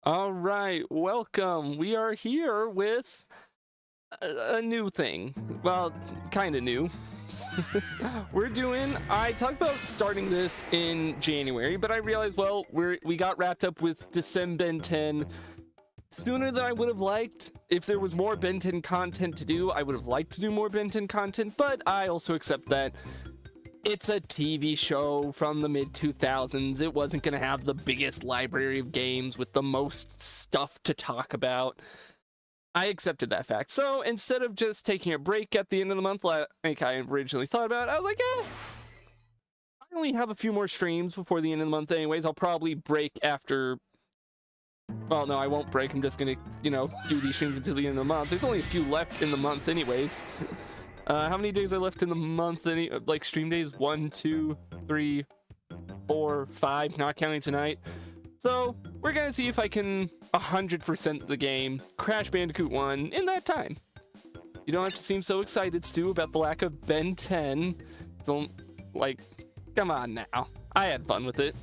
All right, welcome. We are here with a new thing. Well, kind of new. I talked about starting this in January, but I realized, well, we got wrapped up with December Ben 10 sooner than I would have liked. If there was more Ben 10 content to do, I would have liked to do more Ben 10 content, but I also accept that it's a TV show from the mid 2000s. It wasn't going to have the biggest library of games with the most stuff to talk about. I accepted that fact. So instead of just taking a break at the end of the month, like I originally thought about, I was like, I only have a few more streams before the end of the month anyways. I'll probably break after. Well, no, I won't break. I'm just going to, do these streams until the end of the month. There's only a few left in the month anyways. How many days are left in the month? Like stream days? 1, 2, 3, 4, 5, not counting tonight. So we're gonna see if I can 100% the game, Crash Bandicoot 1 in that time. You don't have to seem so excited, Stu, about the lack of Ben 10. Don't, come on now. I had fun with it.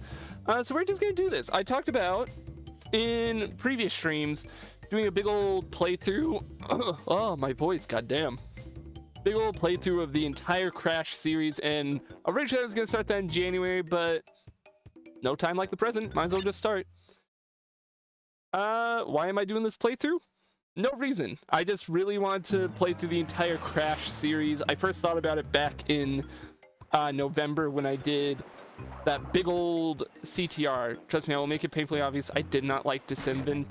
So we're just gonna do this. I talked about, in previous streams, doing a big old playthrough. Oh, my voice, goddamn. Big old playthrough of the entire Crash series, and originally I was going to start that in January, but no time like the present. Might as well just start. Why am I doing this playthrough? No reason. I just really wanted to play through the entire Crash series. I first thought about it back in November when I did that big old CTR. Trust me, I will make it painfully obvious. I did not like December.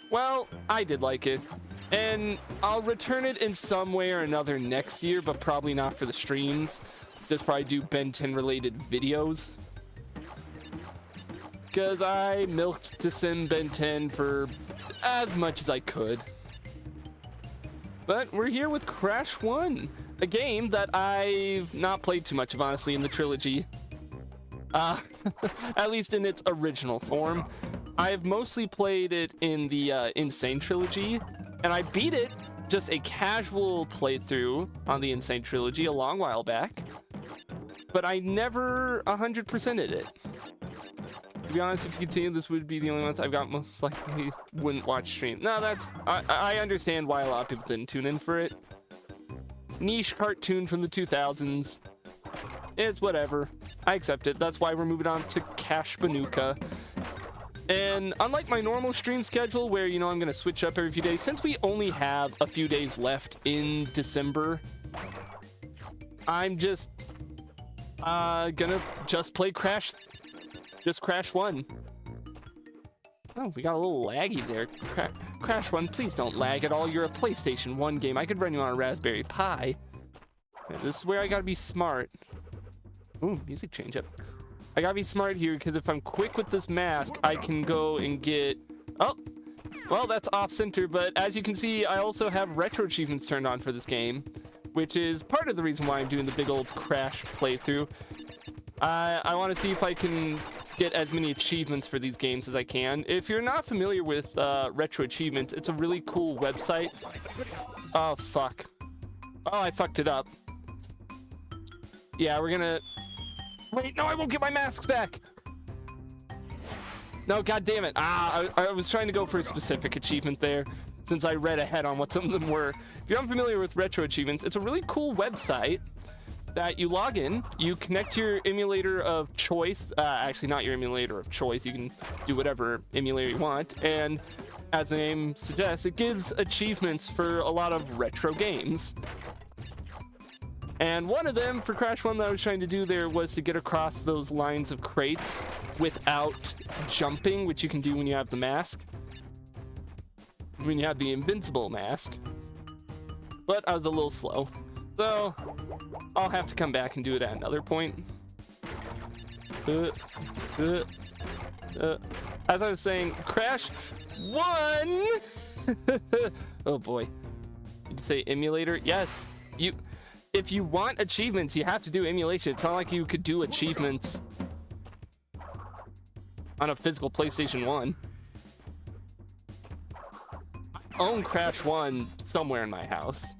Well, I did like it. And I'll return it in some way or another next year, but probably not for the streams. Just probably do Ben 10 related videos. Because I milked December Ben 10 for as much as I could. But we're here with Crash 1, a game that I've not played too much of, honestly, in the trilogy. At least in its original form. I've mostly played it in the Insane Trilogy, and I beat it, just a casual playthrough on the Insane Trilogy a long while back, but I never 100%ed it. To be honest, if you continue, this would be the only ones I've got most likely wouldn't watch stream. No, I understand why a lot of people didn't tune in for it. Niche cartoon from the 2000s. It's whatever. I accept it. That's why we're moving on to Cash Banuka. And unlike my normal stream schedule where, I'm going to switch up every few days, since we only have a few days left in December, I'm just gonna just play Crash 1. Oh, we got a little laggy there. Crash 1, please don't lag at all. You're a PlayStation 1 game. I could run you on a Raspberry Pi. This is where I gotta be smart. Ooh, music change up. I gotta be smart here, because if I'm quick with this mask, I can go and get... Oh! Well, that's off-center, but as you can see, I also have retro achievements turned on for this game, which is part of the reason why I'm doing the big old Crash playthrough. I want to see if I can get as many achievements for these games as I can. If you're not familiar with retro achievements, it's a really cool website. Oh, fuck. Oh, I fucked it up. Yeah, we're gonna... Wait, no, I won't get my masks back. No, god damn it. I was trying to go for a specific achievement there, since I read ahead on what some of them were. If you're unfamiliar with retro achievements, it's a really cool website that you log in, you connect your emulator of choice, actually not your emulator of choice, you can do whatever emulator you want, and as the name suggests, it gives achievements for a lot of retro games. And one of them for Crash 1 that I was trying to do there was to get across those lines of crates without jumping, which you can do when you have the mask. When you have the invincible mask. But I was a little slow. So, I'll have to come back and do it at another point. As I was saying, Crash 1! Oh boy. Did you say emulator? Yes. If you want achievements, you have to do emulation. It's not like you could do achievements on a physical PlayStation 1. I own Crash 1 somewhere in my house.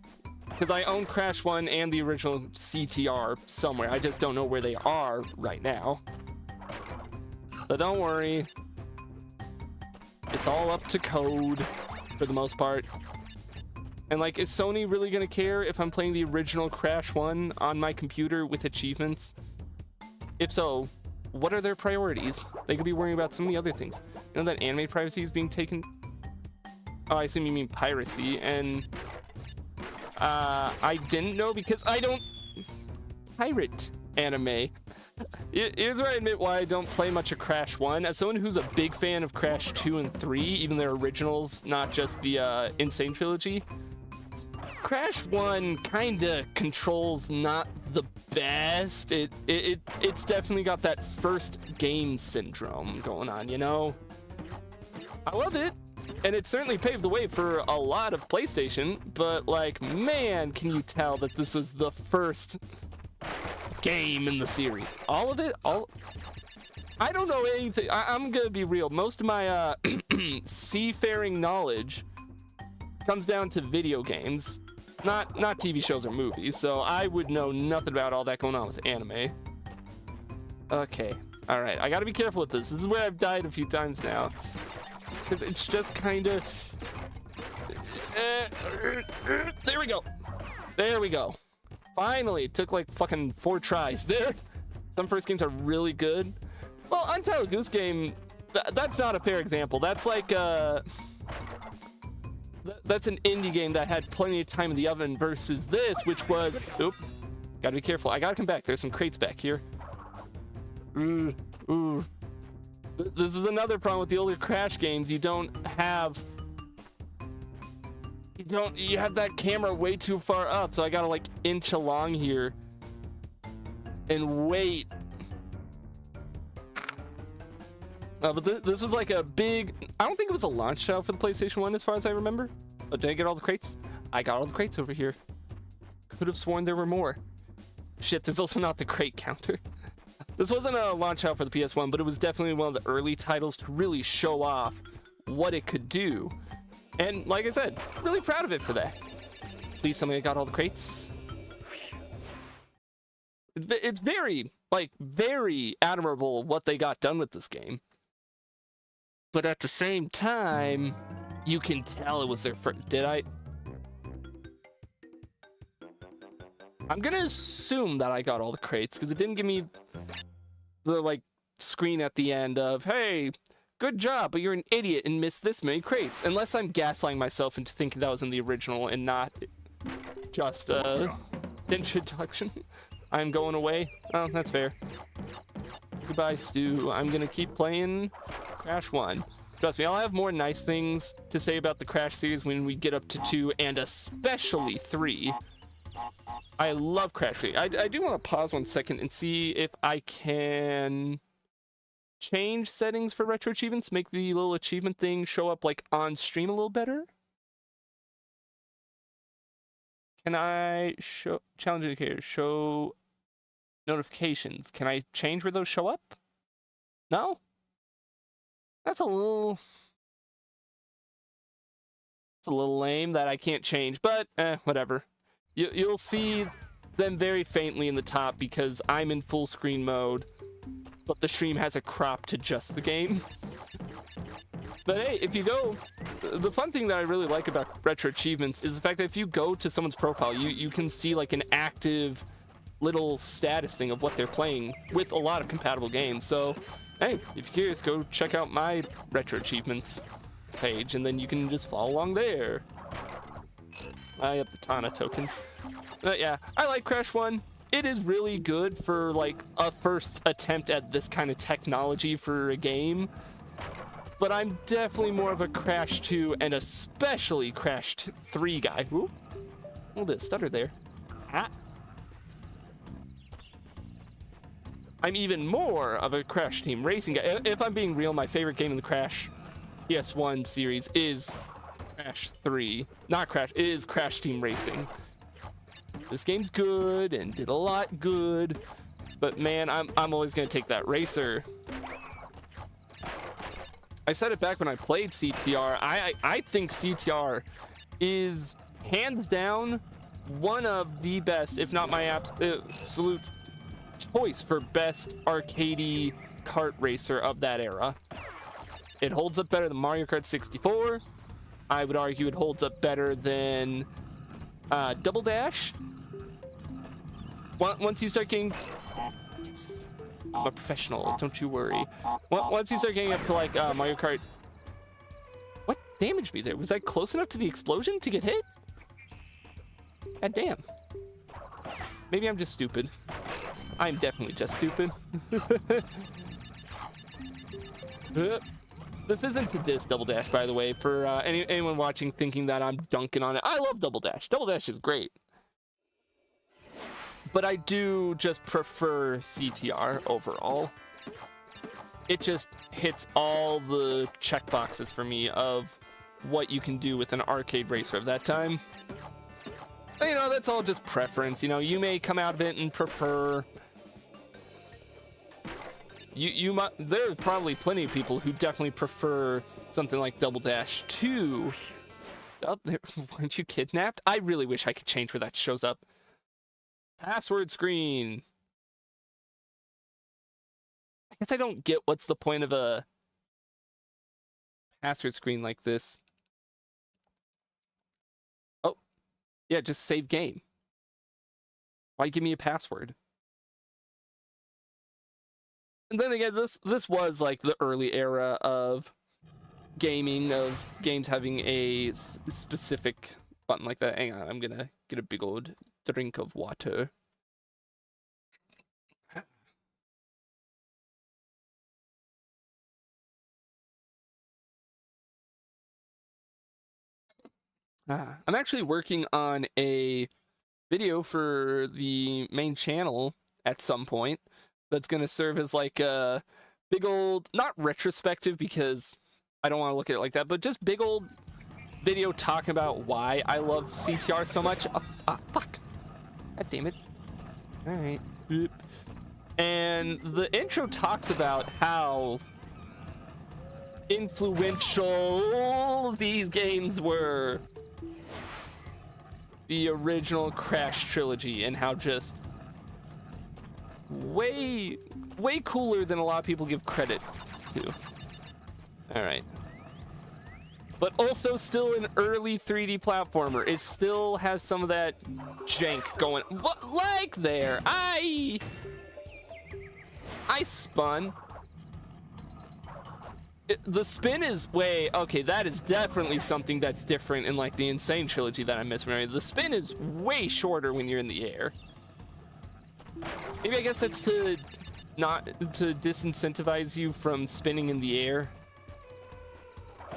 Because I own Crash 1 and the original CTR somewhere. I just don't know where they are right now. So don't worry. It's all up to code for the most part. And like, is Sony really gonna care if I'm playing the original Crash 1 on my computer with achievements? If so, what are their priorities? They could be worrying about so many other things. You know that anime privacy is being taken? Oh, I assume you mean piracy. And I didn't know because I don't pirate anime. Here's where I admit why I don't play much of Crash 1. As someone who's a big fan of Crash 2 and 3, even their originals, not just the Insane Trilogy, Crash 1 kinda controls not the best. It's definitely got that first game syndrome going on, you know? I love it, and it certainly paved the way for a lot of PlayStation, but like, man, can you tell that this was the first game in the series. All of it? I don't know anything. I'm gonna be real. Most of my seafaring knowledge comes down to video games, not TV shows or movies, so I would know nothing about all that going on with anime. Okay, all right, I gotta be careful with this. This is where I've died a few times now, because it's just kind of there we go. There we go. Finally, it took like fucking 4 tries there. Some first games are really good. Well, Untitled Goose Game, that's not a fair example. That's like that's an indie game that had plenty of time in the oven versus this, which was, oop, gotta be careful. I gotta come back. There's some crates back here. Ooh. This is another problem with the older Crash games. You have that camera way too far up, so I gotta like inch along here and wait. But this was like a big, I don't think it was a launch title for the PlayStation 1 as far as I remember. But did I get all the crates? I got all the crates over here. Could have sworn there were more. Shit, there's also not the crate counter. This wasn't a launch title for the PS1, but it was definitely one of the early titles to really show off what it could do. And like I said, really proud of it for that. Please tell me I got all the crates. It's very admirable what they got done with this game. But at the same time, you can tell it was their first. Did I? I'm gonna assume that I got all the crates because it didn't give me the like screen at the end of, hey, good job, but you're an idiot and missed this many crates. Unless I'm gaslighting myself into thinking that was in the original and not just introduction. I'm going away. Oh, that's fair. Goodbye, Stu. I'm gonna keep playing Crash 1. Trust me, I'll have more nice things to say about the Crash series when we get up to 2 and especially 3. I love Crash 3. I do want to pause 1 second and see if I can change settings for retro achievements, make the little achievement thing show up like on stream a little better. Can I show challenge indicators, show notifications? Can I change where those show up? No? That's a little lame that I can't change, but whatever. You'll see them very faintly in the top because I'm in full screen mode, but the stream has a crop to just the game. But hey, if you go, the fun thing that I really like about retro achievements is the fact that if you go to someone's profile, you can see like an active little status thing of what they're playing with a lot of compatible games. So hey, if you're curious, go check out my retro achievements page and then you can just follow along there. I have the Tana tokens. But yeah, I like Crash 1. It is really good for like a first attempt at this kind of technology for a game. But I'm definitely more of a Crash 2 and especially Crash 3 guy. Ooh, a little bit of stutter there. Ah. I'm even more of a Crash Team Racing guy. If I'm being real, my favorite game in the Crash PS1 series is Crash 3. Not Crash, it is Crash Team Racing. This game's good and did a lot good, but man, I'm always gonna take that racer. I said it back when I played CTR. I think CTR is hands down one of the best, if not my absolute choice for best arcadey kart racer of that era. It holds up better than Mario Kart 64. I would argue it holds up better than Double Dash. Once you start getting... Yes, I'm a professional, don't you worry. Once you start getting up to like Mario Kart... What damaged me there? Was I close enough to the explosion to get hit? God damn. Maybe I'm just stupid. I'm definitely just stupid. This isn't to diss Double Dash, by the way, for anyone watching thinking that I'm dunking on it. I love Double Dash. Double Dash is great. But I do just prefer CTR overall. It just hits all the checkboxes for me of what you can do with an arcade racer of that time. You know, that's all just preference. You know, you may come out of it and prefer... There are probably plenty of people who definitely prefer something like Double Dash 2. Oh, weren't you kidnapped? I really wish I could change where that shows up. Password screen. I guess I don't get what's the point of a password screen like this. Oh, yeah, just save game. Why give me a password? And then again, this was like the early era of gaming, of games having a specific button like that. Hang on, I'm gonna get a big old drink of water. I'm actually working on a video for the main channel at some point that's going to serve as like a big old, not retrospective because I don't want to look at it like that, but just big old video talking about why I love CTR so much. Oh, fuck. God damn it. All right. And the intro talks about how influential these games were. The original Crash trilogy, and how just way cooler than a lot of people give credit to. All right. But also still an early 3D platformer. It still has some of that jank going. What, like there? I spun. The spin is way... Okay, that is definitely something that's different in like the Insane trilogy that I'm missing. The spin is way shorter when you're in the air. Maybe I guess that's to disincentivize you from spinning in the air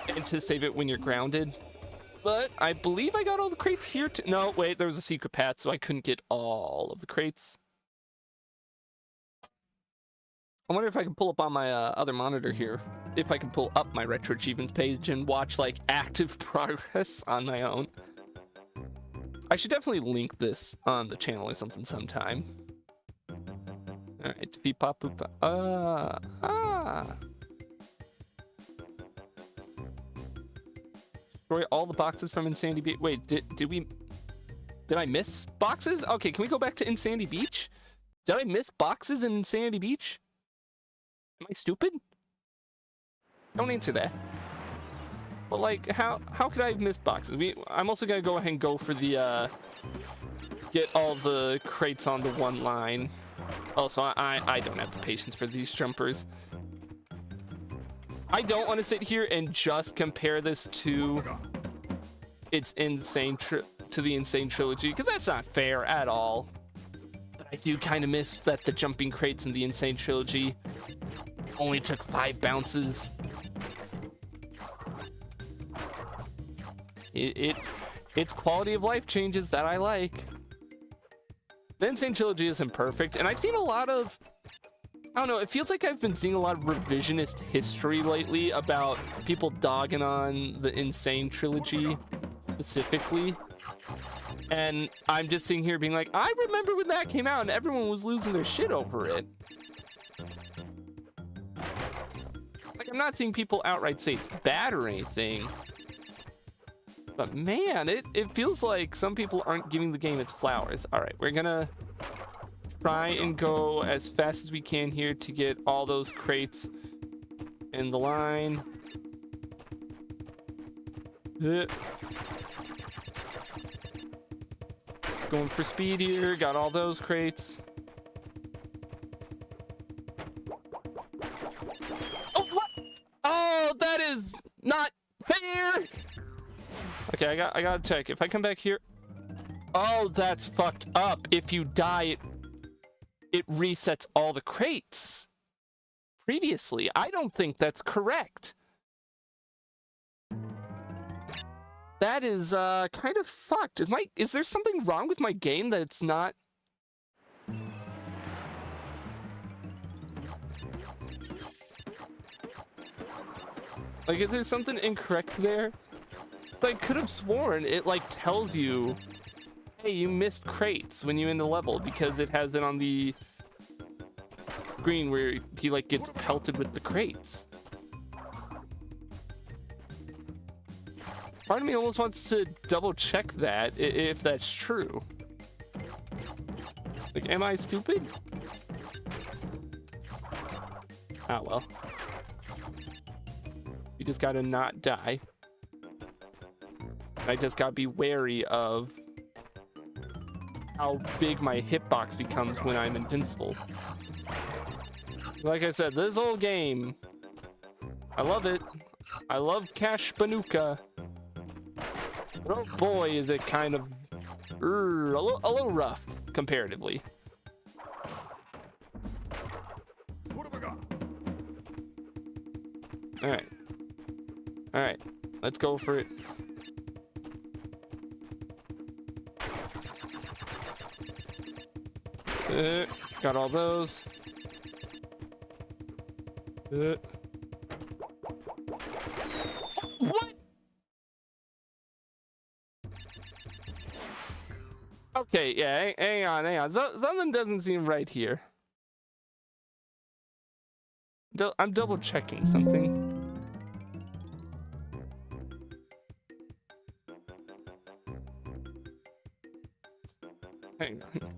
and to save it when you're grounded. But I believe I got all the crates here too. No, wait, there was a secret path, so I couldn't get all of the crates. I wonder if I can pull up on my other monitor here, if I can pull up my Retro Achievements page and watch like active progress on my own. I should definitely link this on the channel or something sometime. All right, defeat pop up. Destroy all the boxes from Insanity Beach. Wait, did I miss boxes? Okay, can we go back to Insanity Beach? Did I miss boxes in Insanity Beach? Am I stupid? Don't answer that. But like, how could I have missed boxes? I'm also gonna go ahead and go for the get all the crates on the one line. Also, I don't have the patience for these jumpers. I don't want to sit here and just compare this to its the Insane trilogy, because that's not fair at all. But I do kind of miss that the jumping crates in the Insane trilogy only took 5 bounces. It's quality of life changes that I like. The Insane trilogy isn't perfect, and I've seen a lot of, I don't know, it feels like I've been seeing a lot of revisionist history lately about people dogging on the Insane trilogy specifically. And I'm just sitting here being like, I remember when that came out and everyone was losing their shit over it. Like, I'm not seeing people outright say it's bad or anything. But man, it feels like some people aren't giving the game its flowers. All right, we're gonna try and go as fast as we can here to get all those crates in the line. Going for speed here. Got all those crates. Oh, what? Oh, that is not fair. Okay, I gotta check. If I come back here. Oh, that's fucked up. If you die, it resets all the crates. Previously, I don't think that's correct. That is kind of fucked. Is there something wrong with my game that it's not? Like, is there something incorrect there? I could have sworn it like tells you, hey, you missed crates when you end the level, because it has it on the screen where he like gets pelted with the crates. Part of me almost wants to double check that, if that's true. Like, am I stupid? Ah, well. You just gotta not die. I just gotta be wary of how big my hitbox becomes when I'm invincible. Like I said, this whole game, I love it. I love Cash Banuka. Oh boy, is it kind of a little rough comparatively. All right, let's go for it. Got all those. What? Okay, yeah, hang on. Something doesn't seem right here. I'm double checking something. Hang on.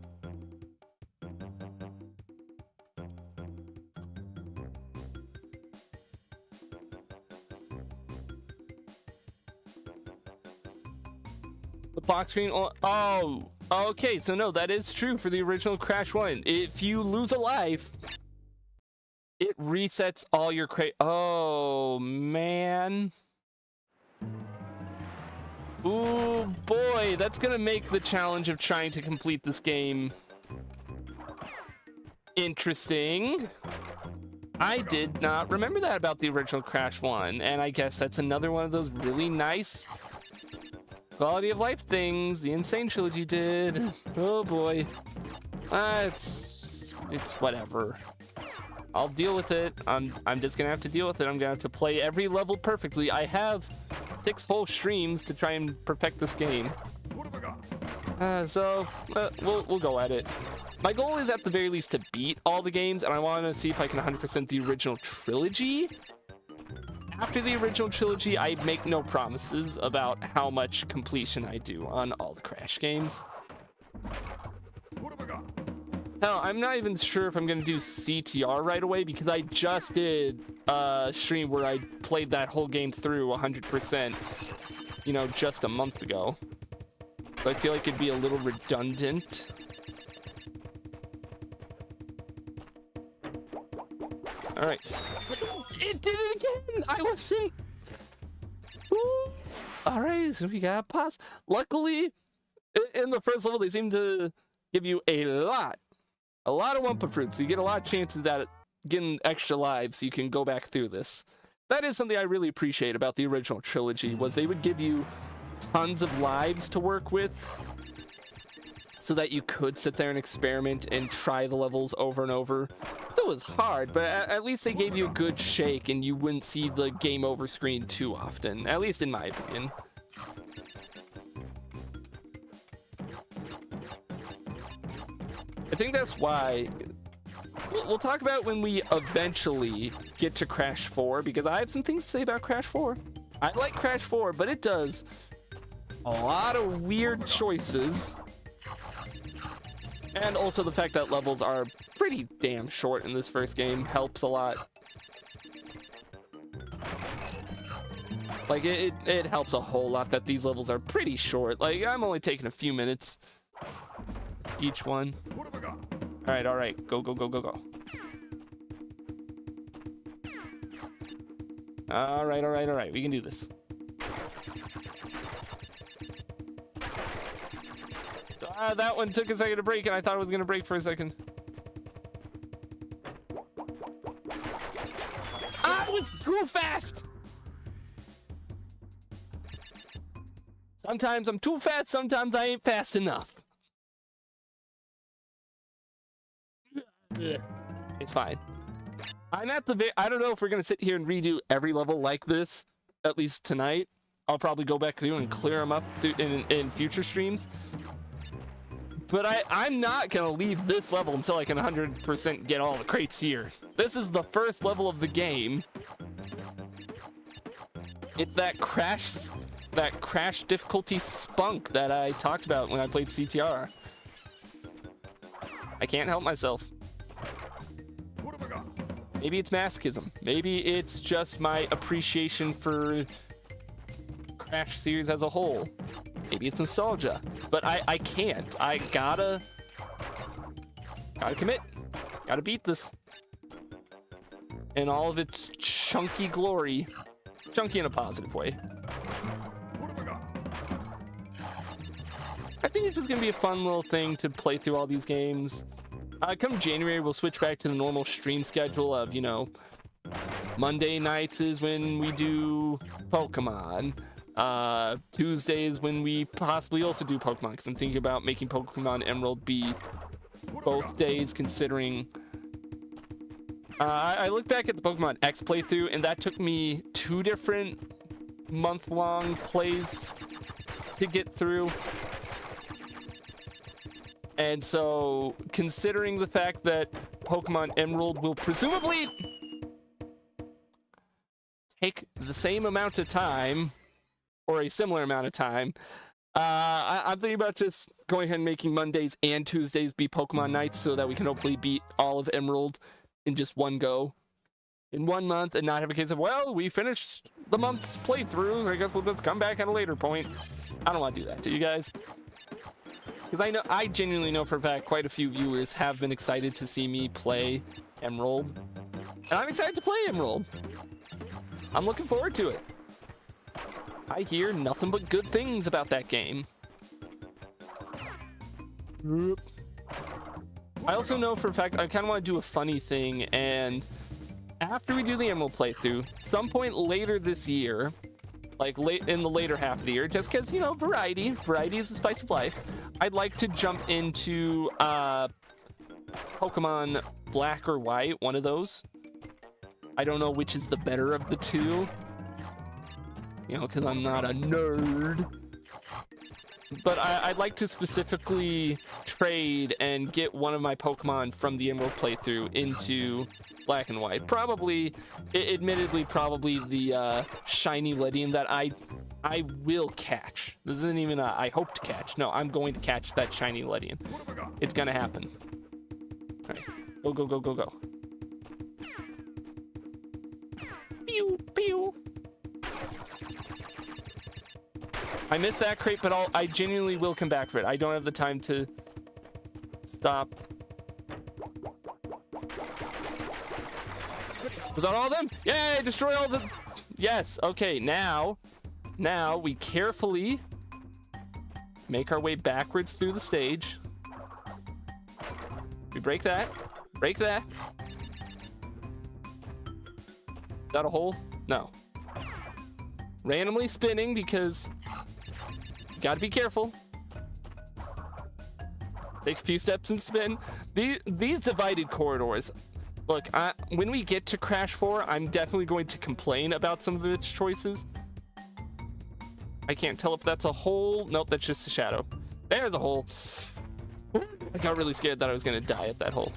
The box screen. Oh, okay. So no, that is true for the original Crash 1. If you lose a life, it resets all your crate. Oh man. Ooh boy, that's gonna make the challenge of trying to complete this game interesting. I did not remember that about the original Crash 1, and I guess that's another one of those really nice quality of life things the Insane Trilogy did. Oh boy. It's whatever. I'll deal with it. I'm just gonna have to deal with it. I'm gonna have to play every level perfectly. I have 6 whole streams to try and perfect this game. So we'll go at it. My goal is at the very least to beat all the games, and I want to see if I can 100% the original trilogy. After the original trilogy, I make no promises about how much completion I do on all the Crash games. Hell, I'm not even sure if I'm gonna do CTR right away, because I just did a stream where I played that whole game through 100%, you know, just a month ago. So I feel like it'd be a little redundant. All right. It did it again! I wasn't... Ooh. All right, so we got pause. Luckily, in the first level, they seem to give you a lot of Wumpa Fruits. You get a lot of chances at getting extra lives so you can go back through this. That is something I really appreciate about the original trilogy, was they would give you tons of lives to work with so that you could sit there and experiment and try the levels over and over. So it was hard, but at least they gave you a good shake and you wouldn't see the game over screen too often, at least in my opinion. I think that's why we'll talk about when we eventually get to Crash 4, because I have some things to say about Crash 4. I like Crash 4, but it does a lot of weird choices. And also the fact that levels are pretty damn short in this first game helps a lot. Like, it helps a whole lot that these levels are pretty short. Like, I'm only taking a few minutes each one. All right, go, go, go, go, go. All right, we can do this. That one took a second to break, and I thought it was gonna break for a second. I was too fast! Sometimes I'm too fast, sometimes I ain't fast enough. It's fine. I'm at the I don't know if we're gonna sit here and redo every level like this, at least tonight. I'll probably go back through and clear them up in future streams. But I'm not gonna leave this level until I can 100% get all the crates here. This is the first level of the game. It's that crash difficulty spunk that I talked about when I played CTR. I can't help myself. Maybe it's masochism. Maybe it's just my appreciation for Crash series as a whole. Maybe it's nostalgia. But I can't. I gotta commit. Gotta beat this. In all of its chunky glory. Chunky in a positive way. I think it's just gonna be a fun little thing to play through all these games. Come January, we'll switch back to the normal stream schedule of, you know, Monday nights is when we do Pokemon. Tuesdays when we possibly also do Pokemon, because I'm thinking about making Pokemon Emerald be both days, considering I look back at the Pokemon X playthrough, and that took me 2 different month-long plays to get through. And so, considering the fact that Pokemon Emerald will presumably take the same amount of time, or a similar amount of time, I'm thinking about just going ahead and making Mondays and Tuesdays be Pokemon nights so that we can hopefully beat all of Emerald in just one go. In 1 month, and not have a case of, well, we finished the month's playthrough, I guess we'll just come back at a later point. I don't want to do that to you guys. Because I genuinely know for a fact quite a few viewers have been excited to see me play Emerald. And I'm excited to play Emerald. I'm looking forward to it. I hear nothing but good things about that game. I also know for a fact I kind of want to do a funny thing, and after we do the Emerald playthrough, some point later this year, like late in the later half of the year, just because, you know, variety is the spice of life, I'd like to jump into Pokemon Black or White, one of those. I don't know which is the better of the two, you know, because I'm not a nerd. But I'd like to specifically trade and get one of my Pokemon from the Emerald playthrough into Black and White. Probably, admittedly, probably the shiny Ledian that I will catch. This isn't even a I hope to catch. No, I'm going to catch that shiny Ledian. It's gonna happen. All right, go, go, go, go, go. Pew, pew. I missed that crate, but I genuinely will come back for it. I don't have the time to stop. Was that all of them? Yay, destroy all the... Yes, okay, now we carefully make our way backwards through the stage. We break that. Break that. Is that a hole? No. Randomly spinning because... Gotta be careful. Take a few steps and spin. These divided corridors. Look, when we get to Crash 4, I'm definitely going to complain about some of its choices. I can't tell if that's a hole. Nope, that's just a shadow. There's a hole. I got really scared that I was gonna die at that hole.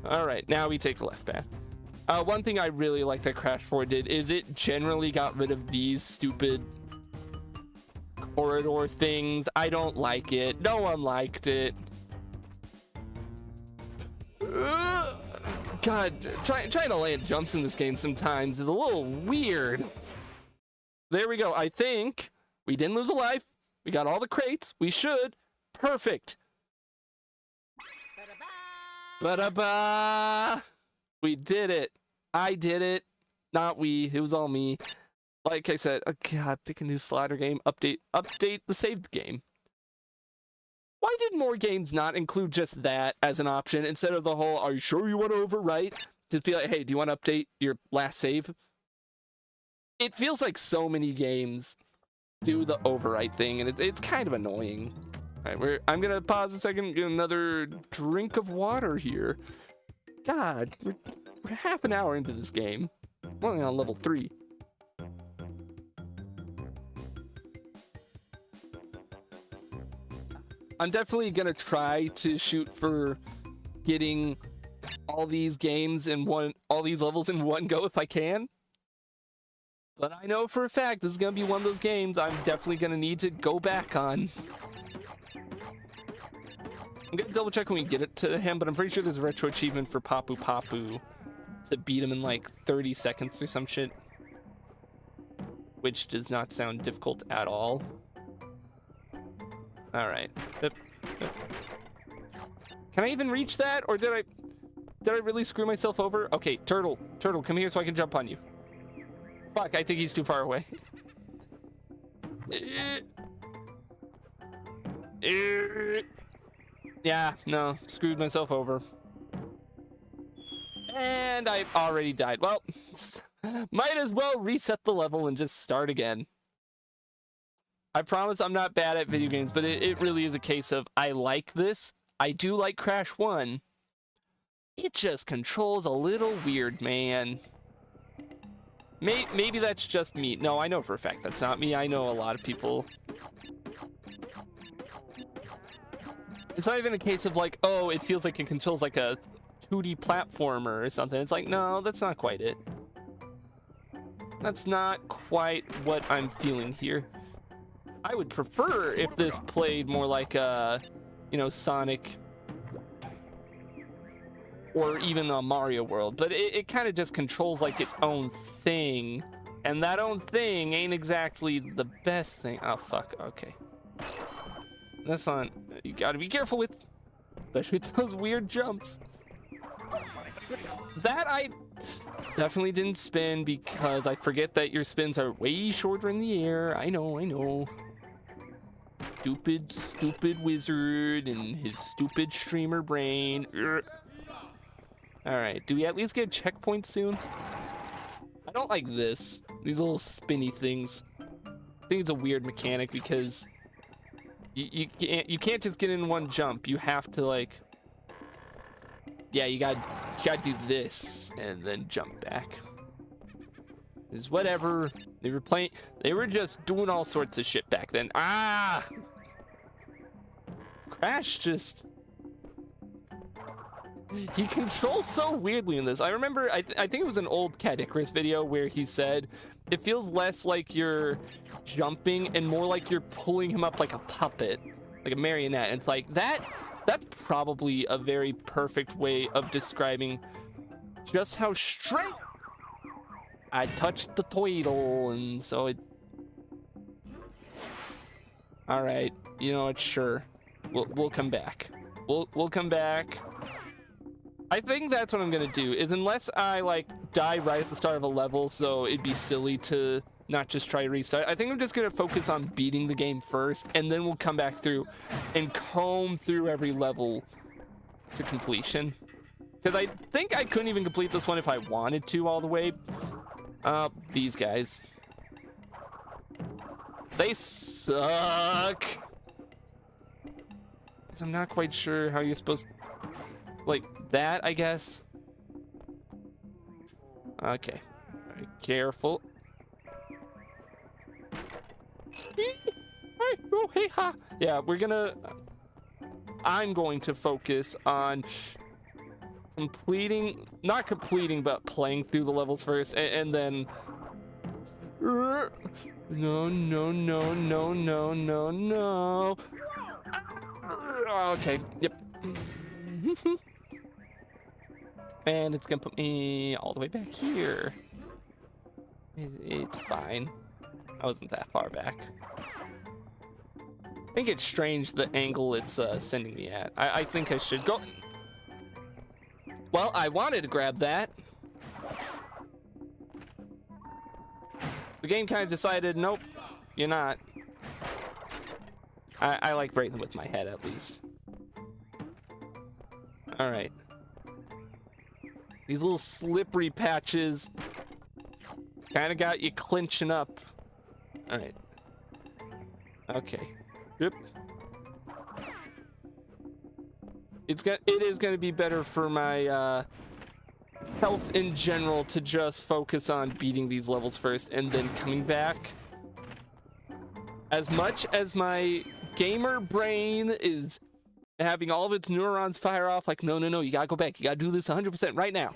All right, now we take the left path. One thing I really like that Crash 4 did is it generally got rid of these stupid corridor things. I don't like it. No one liked it. God, trying to land jumps in this game sometimes is a little weird. There we go. I think we didn't lose a life. We got all the crates. We should. Perfect. Ba-da-ba! We did it. I did it. Not we. It was all me. Like I said, oh God, pick a new slider game. Update the saved game. Why did more games not include just that as an option instead of the whole, are you sure you want to overwrite? To be like, hey, do you want to update your last save? It feels like so many games do the overwrite thing, and it's kind of annoying. All right, I'm going to pause a second, get another drink of water here. God, we're half an hour into this game. We're only on level 3. I'm definitely gonna try to shoot for getting all these games in all these levels in one go if I can. But I know for a fact this is gonna be one of those games I'm definitely gonna need to go back on. I'm gonna double check when we get it to him, but I'm pretty sure there's a retro achievement for Papu Papu to beat him in like 30 seconds or some shit. Which does not sound difficult at all. All right. Can I even reach that, or did I really screw myself over? Okay, turtle, come here so I can jump on you. Fuck, I think he's too far away. Yeah, no, screwed myself over. And I already died. Well, might as well reset the level and just start again. I promise I'm not bad at video games, but it really is a case of I like this. I do like Crash 1. It just controls a little weird, man. Maybe that's just me. No, I know for a fact that's not me. I know a lot of people. It's not even a case of like, oh, it feels like it controls like a 2D platformer or something. It's like, no, that's not quite it. That's not quite what I'm feeling here. I would prefer if this played more like a, you know, Sonic or even a Mario World, but it kind of just controls like its own thing, and that own thing ain't exactly the best thing. Oh, fuck, okay. That's fine. You gotta be careful with, especially with those weird jumps. That I definitely didn't spin because I forget that your spins are way shorter in the air. I know. Stupid wizard and his stupid streamer brain. Alright, do we at least get a checkpoint soon? I don't like this. These little spinny things. I think it's a weird mechanic because you can't just get in one jump. You have to like, yeah, you gotta do this and then jump back. It's whatever. They were just doing all sorts of shit back then. Ah! Crash just... He controls so weirdly in this. I remember, I think it was an old Cat Icarus video where he said, it feels less like you're jumping and more like you're pulling him up like a puppet, like a marionette. And it's like, that's probably a very perfect way of describing just how straight I touched the toidle, and so it... Alright, you know what, sure. We'll come back. We'll come back. I think that's what I'm gonna do, is unless I like die right at the start of a level, so it'd be silly to not just try to restart. I think I'm just gonna focus on beating the game first, and then we'll come back through and comb through every level to completion. Because I think I couldn't even complete this one if I wanted to all the way. These guys. They suck. 'Cause I'm not quite sure how you're supposed to... Like that, I guess. Okay. Very careful. Oh, hey, ha. Yeah, I'm going to focus on not completing, but playing through the levels first, and then... No. Okay, yep. And it's gonna put me all the way back here. It's fine. I wasn't that far back. I think it's strange the angle it's sending me at. I think I should go. Well, I wanted to grab that. The game kind of decided, nope, you're not. I like breaking with my head, at least. All right. These little slippery patches kind of got you clinching up. All right. Okay. Yep. It is going to be better for my health in general to just focus on beating these levels first and then coming back. As much as my gamer brain is having all of its neurons fire off like, no, you gotta go back, you gotta do this 100% right now,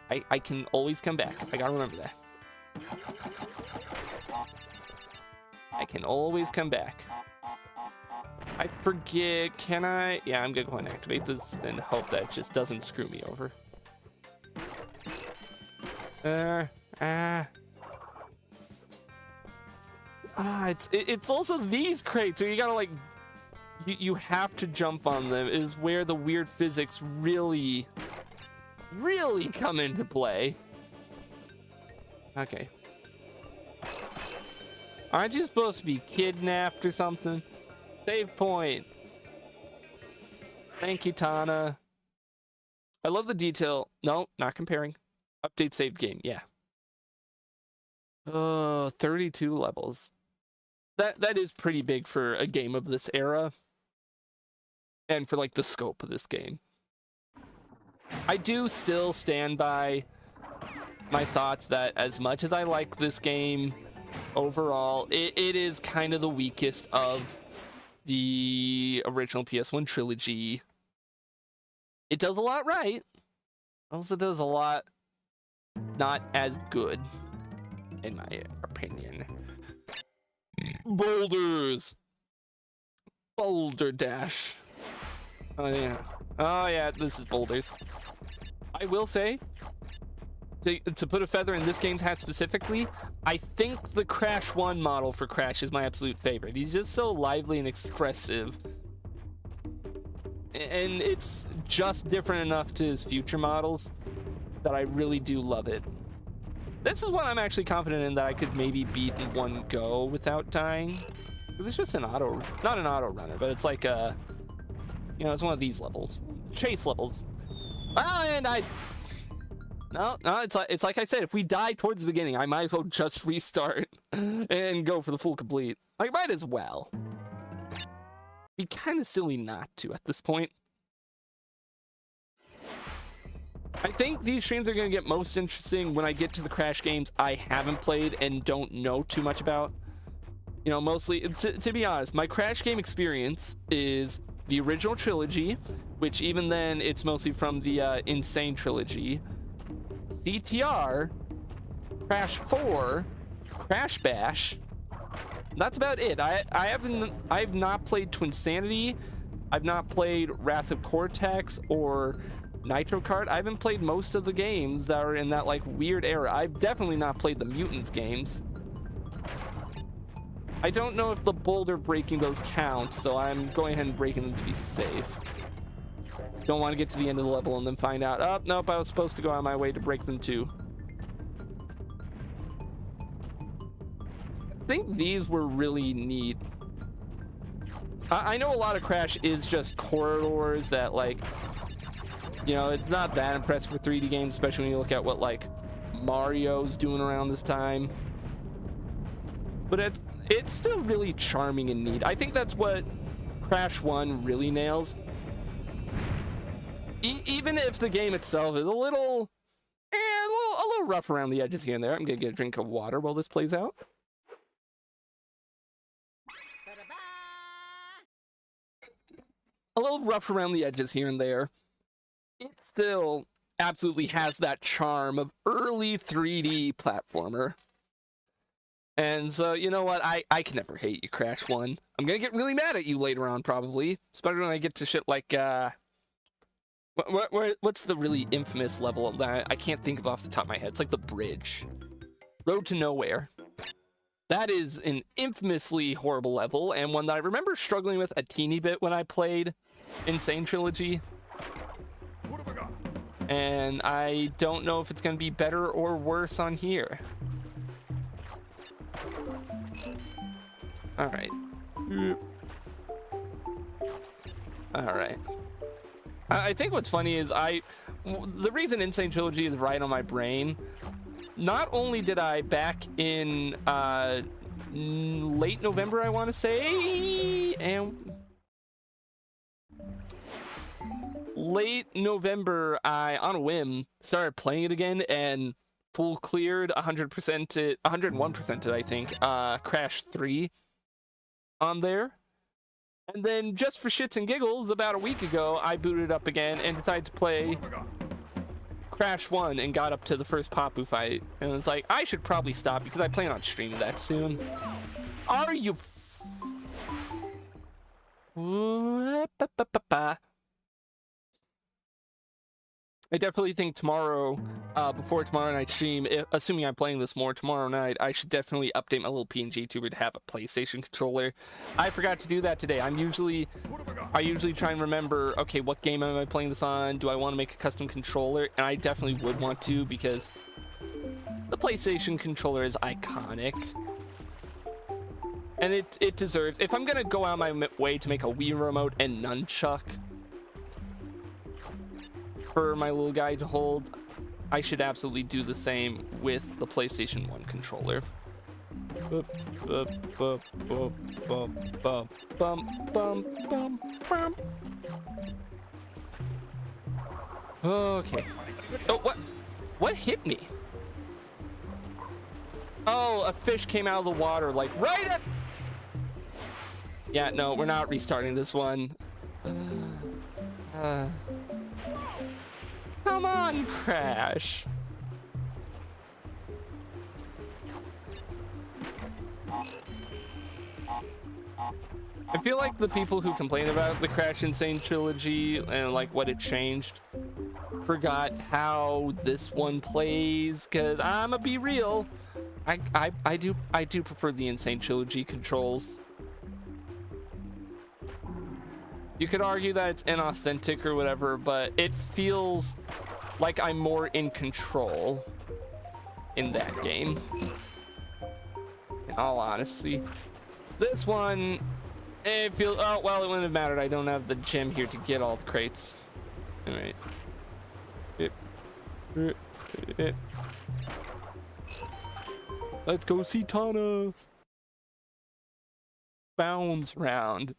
I can always come back. I gotta remember that. I can always come back. I forget, can I? Yeah, I'm gonna go and activate this and hope that it just doesn't screw me over. It's also these crates where you gotta like, you have to jump on them, is where the weird physics really come into play. Okay. Aren't you supposed to be kidnapped or something? Save point. Thank you, Tana. I love the detail. No, not comparing. Update saved game, yeah. Oh, 32 levels. That is pretty big for a game of this era. And for like the scope of this game. I do still stand by my thoughts that as much as I like this game overall, it is kind of the weakest of the original PS1 trilogy. It does a lot right. Also does a lot not as good, in my opinion. Boulders. Boulder Dash. Oh yeah, this is boulders. I will say, to put a feather in this game's hat specifically, I think the Crash 1 model for Crash is my absolute favorite. He's just so lively and expressive. And it's just different enough to his future models that I really do love it. This is one I'm actually confident in that I could maybe beat in one go without dying. Because it's just an auto, not an auto runner, but it's like a, you know, it's one of these levels. Chase levels. Well, and no, it's like I said, if we die towards the beginning, I might as well just restart and go for the full complete. Like, might as well. Be kind of silly not to at this point. I think these streams are going to get most interesting when I get to the Crash games I haven't played and don't know too much about. You know, mostly, to be honest, my Crash game experience is the original trilogy, which even then, it's mostly from the Insane trilogy. CTR, Crash 4, Crash Bash. That's about it. I've not played Twinsanity. I've not played Wrath of Cortex or Nitro Kart. I haven't played most of the games that are in that like weird era. I've definitely not played the Mutants games. I don't know if the boulder breaking those counts, so I'm going ahead and breaking them to be safe. Don't want to get to the end of the level and then find out, oh, nope, I was supposed to go on my way to break them too. I think these were really neat. I know a lot of Crash is just corridors that, like, you know, it's not that impressive for 3D games, especially when you look at what, like, Mario's doing around this time. But it's still really charming and neat. I think that's what Crash 1 really nails. Even if the game itself is a little rough around the edges here and there. I'm gonna get a drink of water while this plays out. A little rough around the edges here and there. It still absolutely has that charm of early 3D platformer. And so, you know what? I can never hate you, Crash 1. I'm gonna get really mad at you later on, probably. Especially when I get to shit like, what's the really infamous level that I can't think of off the top of my head? It's like the bridge. Road to Nowhere. That is an infamously horrible level, and one that I remember struggling with a teeny bit when I played Insane Trilogy. And I don't know if it's going to be better or worse on here. All right. All right. I think what's funny is the reason Insane Trilogy is right on my brain, not only did I back in late November, I want to say, and late November, I, on a whim, started playing it again and full cleared 100% it, 101% it, I think, Crash 3 on there. And then just for shits and giggles, about a week ago, I booted up again and decided to play Crash 1 and got up to the first Papu fight. And it's like, I should probably stop because I plan on streaming that soon. Are you I definitely think tomorrow, before tomorrow night stream, assuming I'm playing this more tomorrow night, I should definitely update my little PNG tuber to have a PlayStation controller. I forgot to do that today. I usually try and remember, okay, what game am I playing this on? Do I want to make a custom controller? And I definitely would want to, because the PlayStation controller is iconic. And it deserves, if I'm gonna go out my way to make a Wii remote and nunchuck for my little guy to hold, I should absolutely do the same with the PlayStation 1 controller. Okay. Oh, what hit me? Oh, a fish came out of the water, like right at... Yeah, no, we're not restarting this one. Come on, Crash. I feel like the people who complain about the Crash Insane Trilogy and like what it changed forgot how this one plays, because I'ma be real, I do prefer the Insane Trilogy controls. You could argue that it's inauthentic or whatever, but it feels like I'm more in control in that game. In all honesty, this one, it feels, oh, well, it wouldn't have mattered. I don't have the gem here to get all the crates. All right. Let's go see Tana. Bounds round.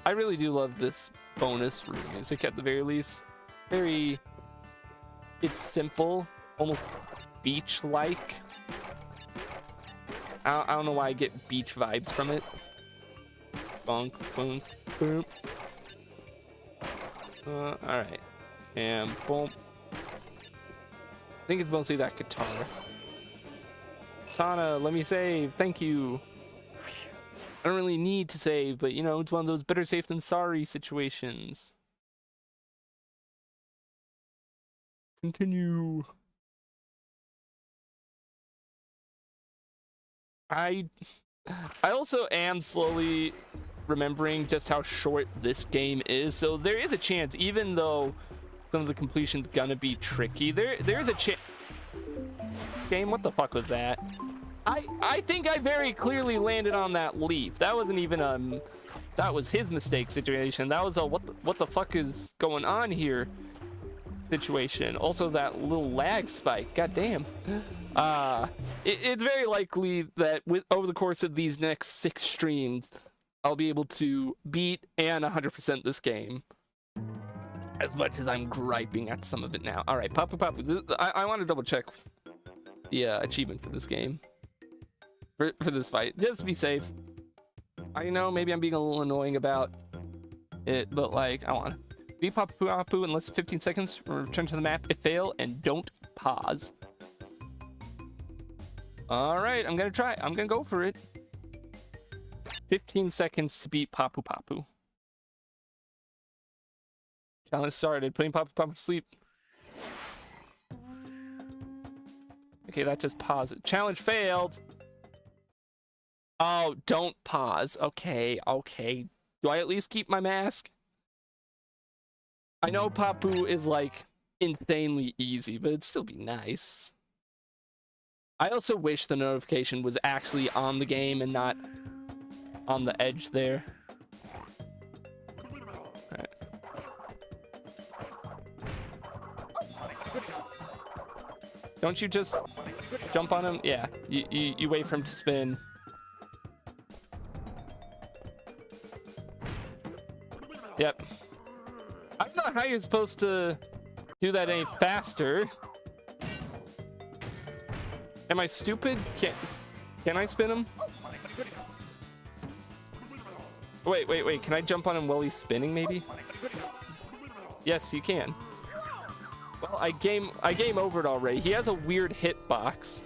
I really do love this bonus room music at the very least. It's simple, almost beach-like. I don't know why I get beach vibes from it. Bonk, boom, boom. Alright. And boom. I think it's mostly that guitar. Tana, let me save. Thank you. I don't really need to save, but you know, it's one of those better safe than sorry situations. Continue. I also am slowly remembering just how short this game is, so there is a chance, even though some of the completion's gonna be tricky, there's a chance. Game, what the fuck was that? I think I very clearly landed on that leaf. That wasn't even that was his mistake situation. That was a what the fuck is going on here situation. Also that little lag spike. God damn. It's very likely that over the course of these next 6 streams, I'll be able to beat and 100% this game. As much as I'm griping at some of it now. All right, Papu Papu. I want to double check the achievement for this game. For this fight, just to be safe. I know maybe I'm being a little annoying about it, but like, I want to beat Papu Papu in less than 15 seconds. Return to the map if fail, and don't pause. All right, I'm gonna try. I'm gonna go for it. 15 seconds to beat Papu Papu. Challenge started. Putting Papu Papu to sleep. Okay, that just paused it. Challenge failed. Oh, don't pause. Okay, okay. Do I at least keep my mask? I know Papu is like insanely easy, but it'd still be nice. I also wish the notification was actually on the game and not on the edge there. All right. Don't you just jump on him? Yeah, you wait for him to spin. Yep. I don't know how you're supposed to do that any faster. Am I stupid? Can I spin him? Wait. Can I jump on him while he's spinning, maybe? Yes, you can. Well, I game overed already. He has a weird hitbox.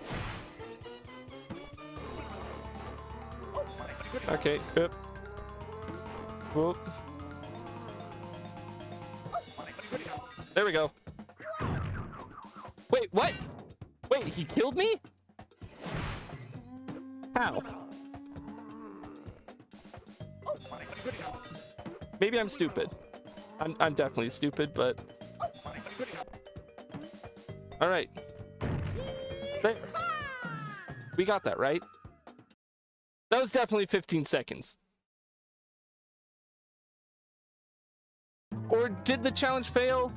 Okay, yep. Whoop. There we go. Wait, what? Wait, he killed me? How? Maybe I'm stupid. I'm definitely stupid, but... Alright. There. We got that, right? That was definitely 15 seconds. Or did the challenge fail?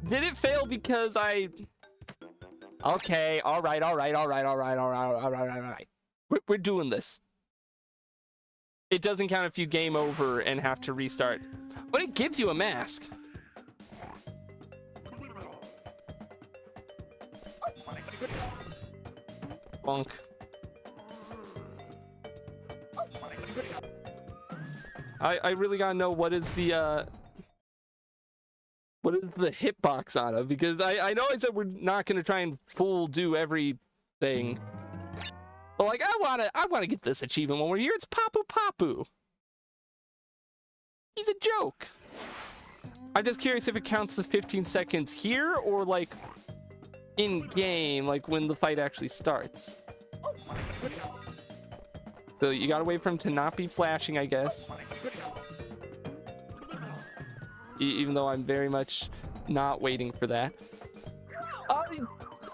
Did it fail because I... Okay, alright. We're doing this. It doesn't count if you game over and have to restart. But it gives you a mask. Bonk. I really gotta know what is the hitbox on him, because I know I said we're not gonna try and full do everything. But like I wanna get this achievement when we're here. It's Papu. He's a joke. I'm just curious if it counts the 15 seconds here or like in game, like when the fight actually starts. So you gotta wait for him to not be flashing, I guess. Even though I'm very much not waiting for that.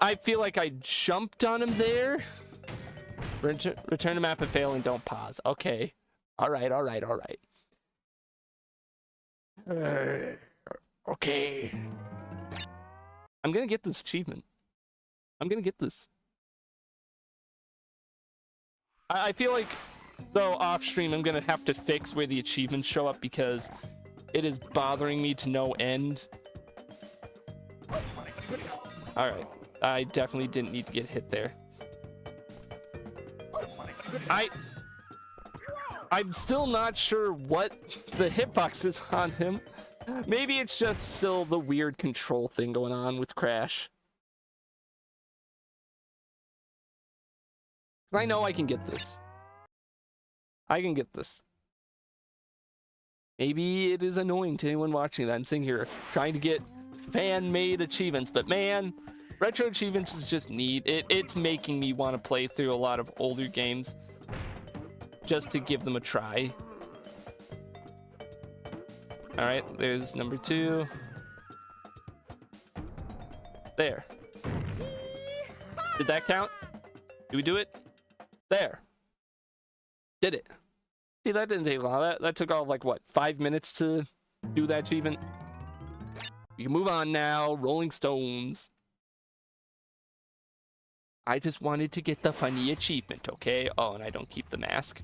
I feel like I jumped on him there. Return to map and fail and don't pause. Okay. Alright. Okay. I'm gonna get this achievement. I'm gonna get this. I feel like, though, off stream, I'm gonna have to fix where the achievements show up because it is bothering me to no end. Alright. I definitely didn't need to get hit there. I'm still not sure what the hitbox is on him. Maybe it's just still the weird control thing going on with Crash. I know I can get this. I can get this. Maybe it is annoying to anyone watching that I'm sitting here trying to get fan-made achievements, but man, retro achievements is just neat. It's making me want to play through a lot of older games just to give them a try. All right, there's number 2. There. Did that count? Did we do it? There. Did it. See, that didn't take long. That took all like, what, 5 minutes to do that achievement? We can move on now. Rolling Stones. I just wanted to get the funny achievement, okay? Oh, and I don't keep the mask.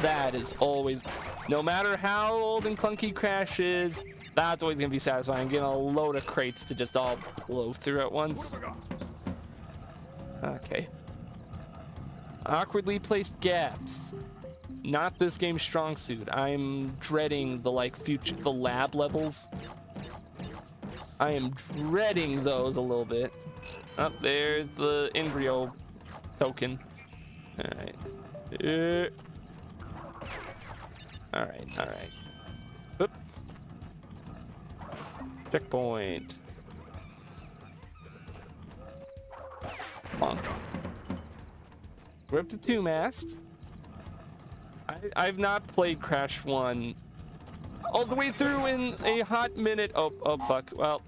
That is always, no matter how old and clunky Crash is, that's always gonna be satisfying. Getting a load of crates to just all blow through at once. Okay. Awkwardly placed gaps. Not this game's strong suit. I'm dreading the the lab levels. I am dreading those a little bit. Up there's the embryo token. Alright. Alright. Oop. Bonk. We're up to 2 masks. I've not played Crash 1 all the way through in a hot minute. Oh, fuck. Well,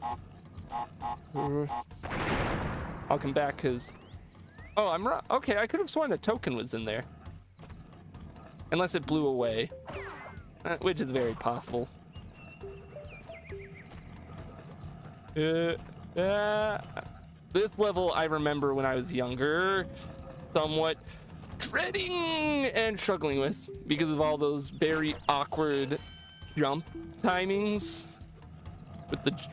I'll come back because... Oh, I'm wrong. Okay, I could have sworn a token was in there. Unless it blew away. Which is very possible. This level I remember when I was younger, somewhat dreading and struggling with because of all those very awkward jump timings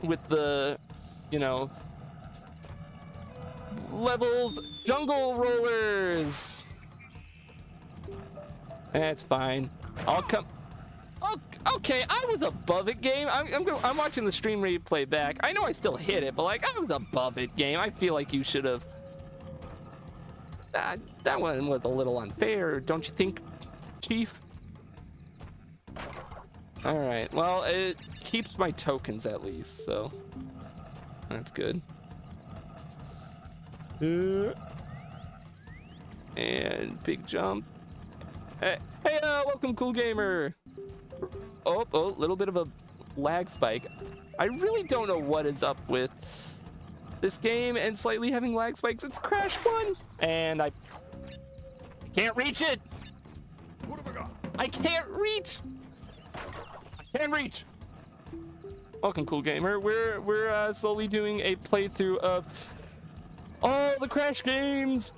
with the you know, levels, jungle rollers. That's fine. I'll come. Oh, okay, I was above it, game. I'm watching the stream replay back. I know I still hit it, but like I was above it, game. I feel like you should have. That one was a little unfair, don't you think, Chief? All right. Well, it keeps my tokens at least, so that's good. And big jump. Hey, welcome, Cool Gamer. Oh, little bit of a lag spike. I really don't know what is up with this game and slightly having lag spikes. It's Crash 1, and I can't reach it. What have I got? I can't reach. I can't reach. Welcome, Cool Gamer. We're slowly doing a playthrough of all the Crash games,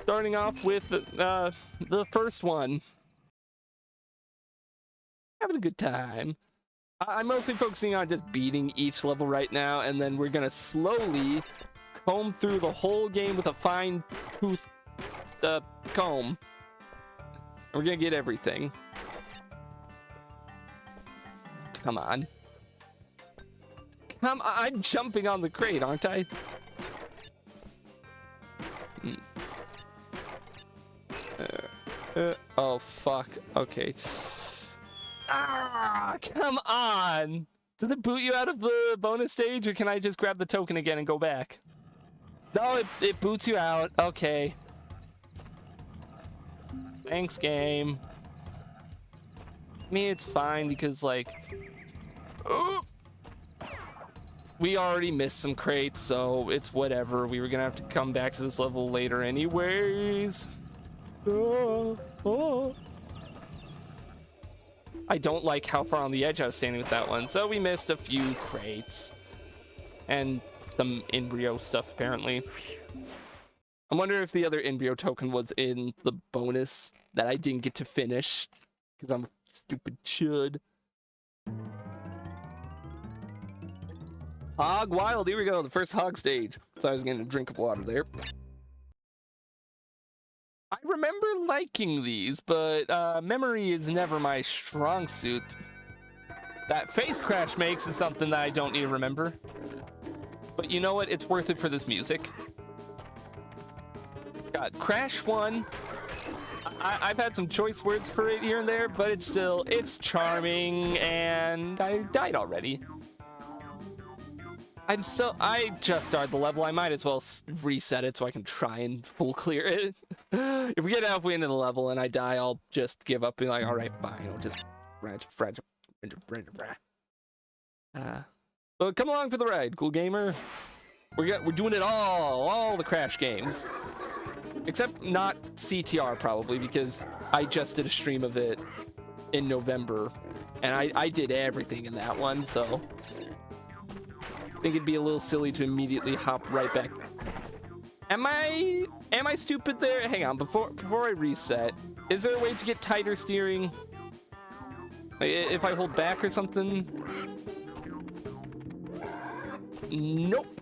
starting off with the first one. Having a good time. I'm mostly focusing on just beating each level right now, and then we're gonna slowly comb through the whole game with a fine-tooth comb. And we're gonna get everything. Come on. I'm jumping on the crate, aren't I? Oh, fuck. Okay. Ah, come on. Does it boot you out of the bonus stage, or can I just grab the token again and go back? No, it boots you out. Okay. Thanks, game. I mean, it's fine because, like... we already missed some crates, so it's whatever. We were gonna have to come back to this level later anyways. I don't like how far on the edge I was standing with that one, so we missed a few crates. And some embryo stuff, apparently. I wonder if the other embryo token was in the bonus that I didn't get to finish, because I'm a stupid chud. Hog Wild, here we go, the first hog stage. So I was getting a drink of water there. I remember liking these, but memory is never my strong suit. That face Crash makes is something that I don't need to remember. But you know what? It's worth it for this music. God, Crash 1. I've had some choice words for it here and there, but it's charming, and I died already. I just started the level. I might as well reset it so I can try and full clear it. If we get halfway into the level and I die, I'll just give up and be like, all right, fine. I'll just well, come along for the ride, Cool Gamer. We're doing it all the Crash games, except not CTR probably, because I just did a stream of it in November, and I did everything in that one, so. I think it'd be a little silly to immediately hop right back. Am I stupid there? Hang on, before I reset, is there a way to get tighter steering? If I hold back or something? Nope.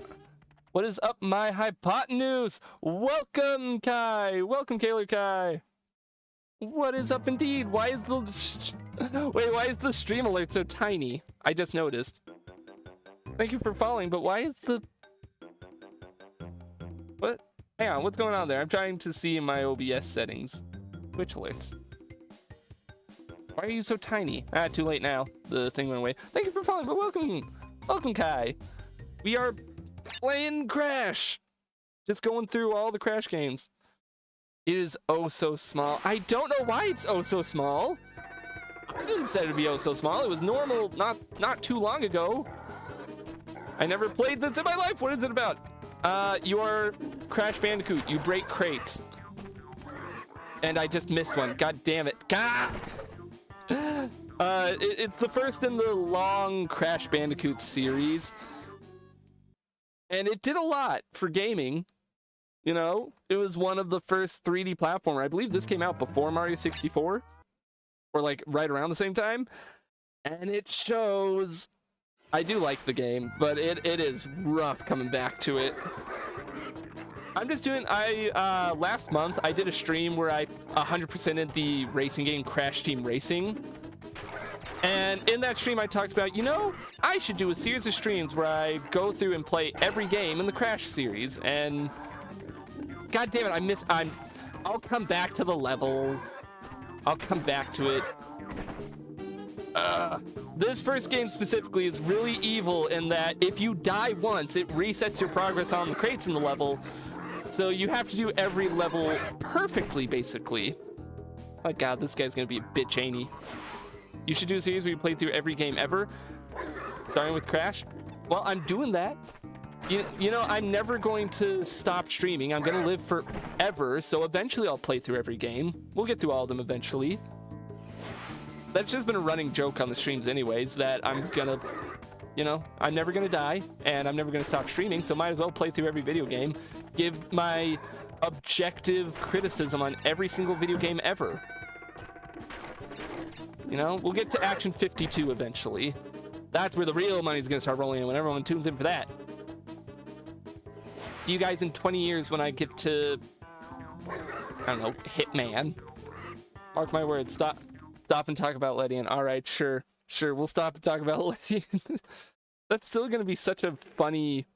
What is up, my hypotenuse? Welcome, Kai. Welcome, Kaler Kai. What is up indeed? Why is the stream alert so tiny? I just noticed. Thank you for following, but why is the... What? Hang on, what's going on there? I'm trying to see in my OBS settings. Twitch alerts. Why are you so tiny? Ah, too late now. The thing went away. Thank you for following, but welcome. Welcome, Kai. We are playing Crash. Just going through all the Crash games. It is oh so small. I don't know why it's oh so small. I didn't say it'd be oh so small. It was normal not too long ago. I never played this in my life. What is it about? You're Crash Bandicoot. You break crates. And I just missed one. God damn it. God! It's the first in the long Crash Bandicoot series. And it did a lot for gaming. You know, it was one of the first 3D platformer. I believe this came out before Mario 64. Or like right around the same time. And it shows... I do like the game, but it is rough coming back to it. I'm just doing... last month, I did a stream where I 100%ed the racing game Crash Team Racing. And in that stream, I talked about, you know, I should do a series of streams where I go through and play every game in the Crash series. And... God damn it, I'll come back to the level. I'll come back to it. This first game specifically is really evil in that if you die once, it resets your progress on the crates in the level. So you have to do every level perfectly, basically. Oh god, this guy's gonna be a bit chainy. You should do a series where you play through every game ever, starting with Crash. Well, I'm doing that. You know, I'm never going to stop streaming. I'm gonna live forever, so eventually I'll play through every game. We'll get through all of them eventually. That's just been a running joke on the streams anyways, that I'm gonna, you know, I'm never gonna die, and I'm never gonna stop streaming, so might as well play through every video game, give my objective criticism on every single video game ever. You know, we'll get to Action 52 eventually. That's where the real money's gonna start rolling in, when everyone tunes in for that. See you guys in 20 years when I get to, I don't know, Hitman. Mark my words, stop and talk about Ledian. All right, sure, we'll stop and talk about Ledian. That's still gonna be such a funny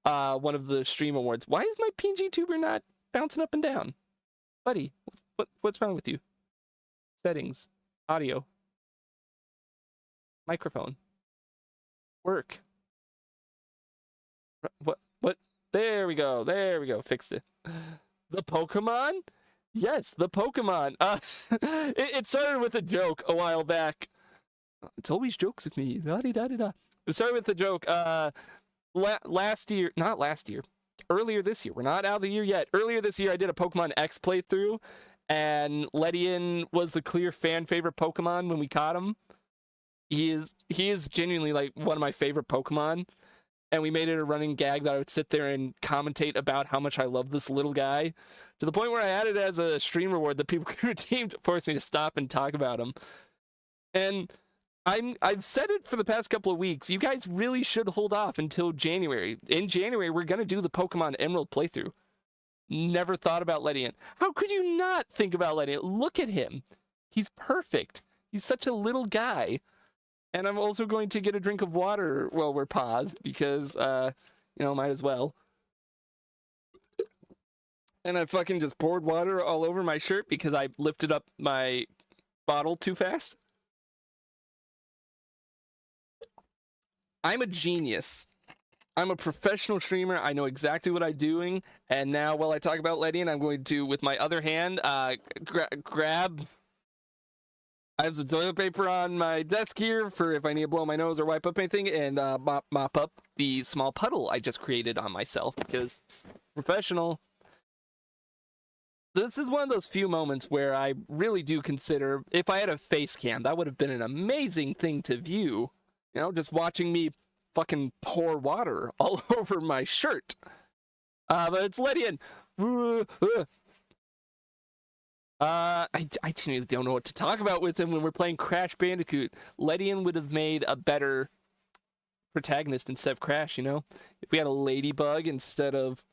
one of the stream awards. Why is my PNG tuber not bouncing up and down? Buddy, what's wrong with you? Settings, audio, microphone, work. What? There we go, fixed it. The Pokemon? Yes, the Pokemon. It started with a joke a while back. It's always jokes with me. Da-di-da-di-da. It started with the joke. Earlier this year. We're not out of the year yet. Earlier this year, I did a Pokemon X playthrough, and Ledian was the clear fan favorite Pokemon when we caught him. He is genuinely like one of my favorite Pokemon. And we made it a running gag that I would sit there and commentate about how much I love this little guy, to the point where I added it as a stream reward that people could redeem to force me to stop and talk about him. And I've said it for the past couple of weeks. You guys really should hold off until January. In January, we're going to do the Pokemon Emerald playthrough. Never thought about Ledian. How could you not think about Ledian? Look at him. He's perfect. He's such a little guy. And I'm also going to get a drink of water while we're paused, because, you know, might as well. And I fucking just poured water all over my shirt because I lifted up my bottle too fast. I'm a genius. I'm a professional streamer. I know exactly what I'm doing. And now, while I talk about Ledian, I'm going to, with my other hand, grab... I have some toilet paper on my desk here for if I need to blow my nose or wipe up anything, and mop up the small puddle I just created on myself, because professional. This is one of those few moments where I really do consider, if I had a face cam, that would have been an amazing thing to view. You know, just watching me fucking pour water all over my shirt. But it's Ledian. I genuinely don't know what to talk about with him when we're playing Crash Bandicoot. Ledian would have made a better protagonist instead of Crash, you know? If we had a ladybug instead of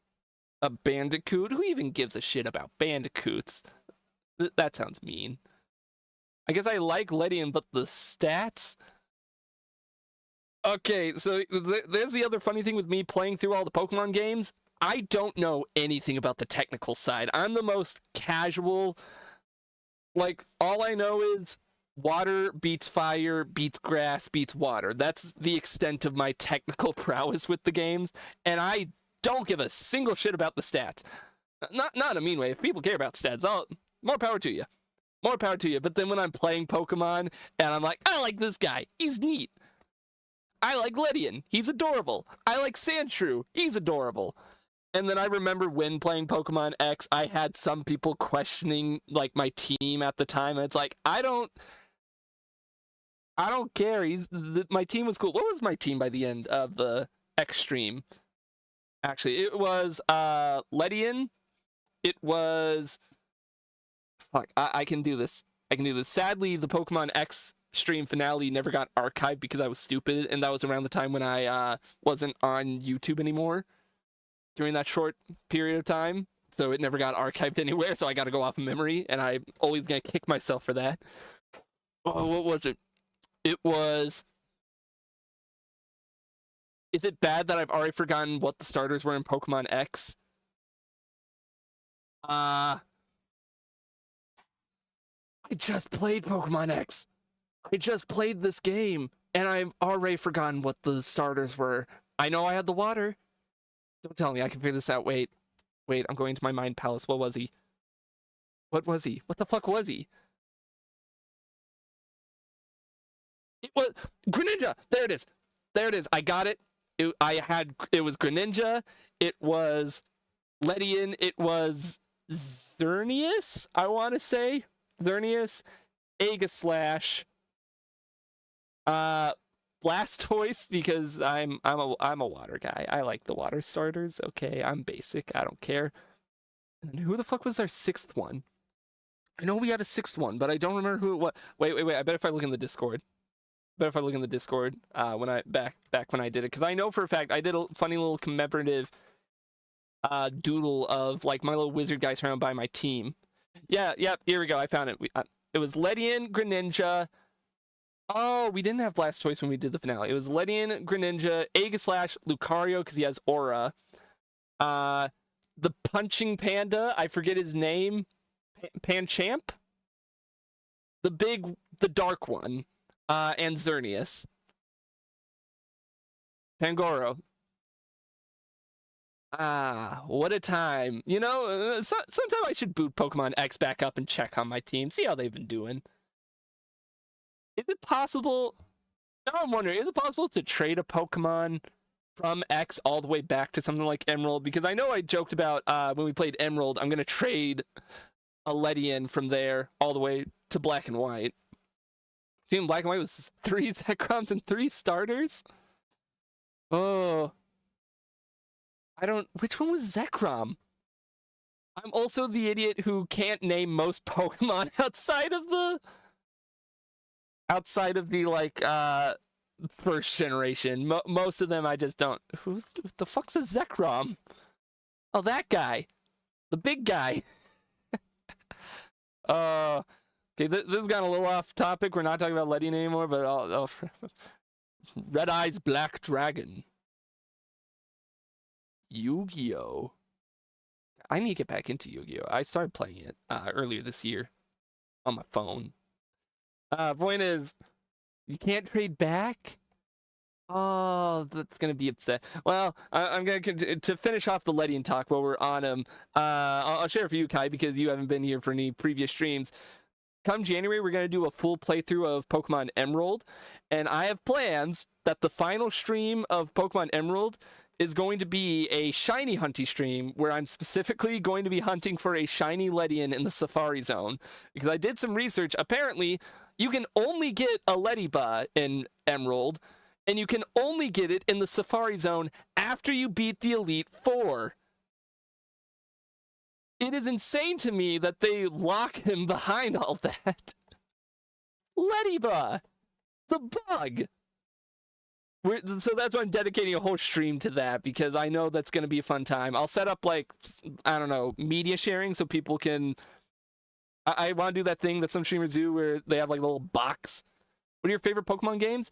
a Bandicoot, who even gives a shit about Bandicoots? That sounds mean. I guess I like Ledian, but the stats? Okay, so there's the other funny thing with me playing through all the Pokemon games. I don't know anything about the technical side. I'm the most casual. Like, all I know is water beats fire, beats grass, beats water. That's the extent of my technical prowess with the games. And I don't give a single shit about the stats. Not in a mean way. If people care about stats, more power to you. More power to you. But then when I'm playing Pokemon and I'm like, I like this guy. He's neat. I like Ledian. He's adorable. I like Sandshrew. He's adorable. And then I remember when playing Pokemon X, I had some people questioning like my team at the time. And it's like, I don't care. My team was cool. What was my team by the end of the X stream? Actually, it was Ledian. It was fuck. I can do this. I can do this. Sadly, the Pokemon X stream finale never got archived because I was stupid, and that was around the time when I wasn't on YouTube anymore during that short period of time. So it never got archived anywhere. So I got to go off of memory, and I'm always gonna kick myself for that. Oh, what was it? It was. Is it bad that I've already forgotten what the starters were in Pokemon X? I just played Pokemon X. I just played this game, and I've already forgotten what the starters were. I know I had the water. Don't tell me, I can figure this out. Wait, I'm going into my mind palace. What was he? What was he? What the fuck was he? It was Greninja! There it is. There it is. I got it. It was Greninja. It was Ledian. It was Xerneas, I want to say. Xerneas, Aegislash, Blastoise, because I'm a water guy. I like the water starters. Okay, I'm basic. I don't care. And then who the fuck was our sixth one? I know we had a sixth one, but I don't remember who it was. Wait. I bet if I look in the Discord. When I back when I did it, because I know for a fact I did a funny little commemorative doodle of like my little wizard guy surrounded by my team. Yeah, here we go. I found it. It was Ledian, Greninja. Oh, we didn't have Blastoise when we did the finale. It was Ledian, Greninja, Aegislash, Lucario, because he has Aura. The punching panda, I forget his name. Panchamp? The dark one. And Xerneas. Pangoro. What a time. You know, sometime I should boot Pokemon X back up and check on my team, see how they've been doing. Is it possible? Now I'm wondering, is it possible to trade a Pokemon from X all the way back to something like Emerald? Because I know I joked about when we played Emerald, I'm going to trade a Ledian from there all the way to Black and White. Team Black and White was 3 Zekroms and 3 starters? Oh. Which one was Zekrom? I'm also the idiot who can't name most Pokemon outside of the like, first generation. Most of them I just don't. Who the fuck's a Zekrom? Oh, that guy. The big guy. Okay, this has gone a little off topic. We're not talking about Ledian anymore, but Red Eyes Black Dragon. Yu-Gi-Oh! I need to get back into Yu-Gi-Oh! I started playing it earlier this year on my phone. Point is, you can't trade back? Oh, that's going to be upset. Well, I'm going to finish off the Ledian talk while we're on him. I'll share for you, Kai, because you haven't been here for any previous streams. Come January, we're going to do a full playthrough of Pokemon Emerald, and I have plans that the final stream of Pokemon Emerald is going to be a shiny hunting stream where I'm specifically going to be hunting for a shiny Ledian in the Safari Zone. Because I did some research. Apparently, you can only get a Lediba in Emerald, and you can only get it in the Safari Zone after you beat the Elite Four. It is insane to me that they lock him behind all that. Lediba! The bug! So that's why I'm dedicating a whole stream to that, because I know that's going to be a fun time. I'll set up, like, I don't know, media sharing so people can... I want to do that thing that some streamers do where they have, like, a little box. What are your favorite Pokemon games?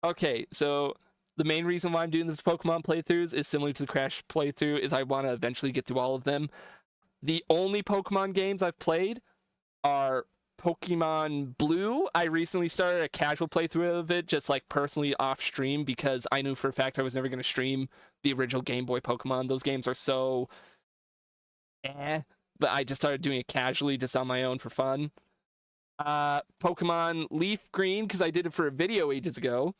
Okay, so the main reason why I'm doing this Pokemon playthroughs is similar to the Crash playthrough, is I want to eventually get through all of them. The only Pokemon games I've played are Pokemon Blue. I recently started a casual playthrough of it, just like personally off stream, because I knew for a fact I was never going to stream the original Game Boy Pokemon. Those games are so but I just started doing it casually, just on my own for fun. Pokemon Leaf Green, because I did it for a video ages ago.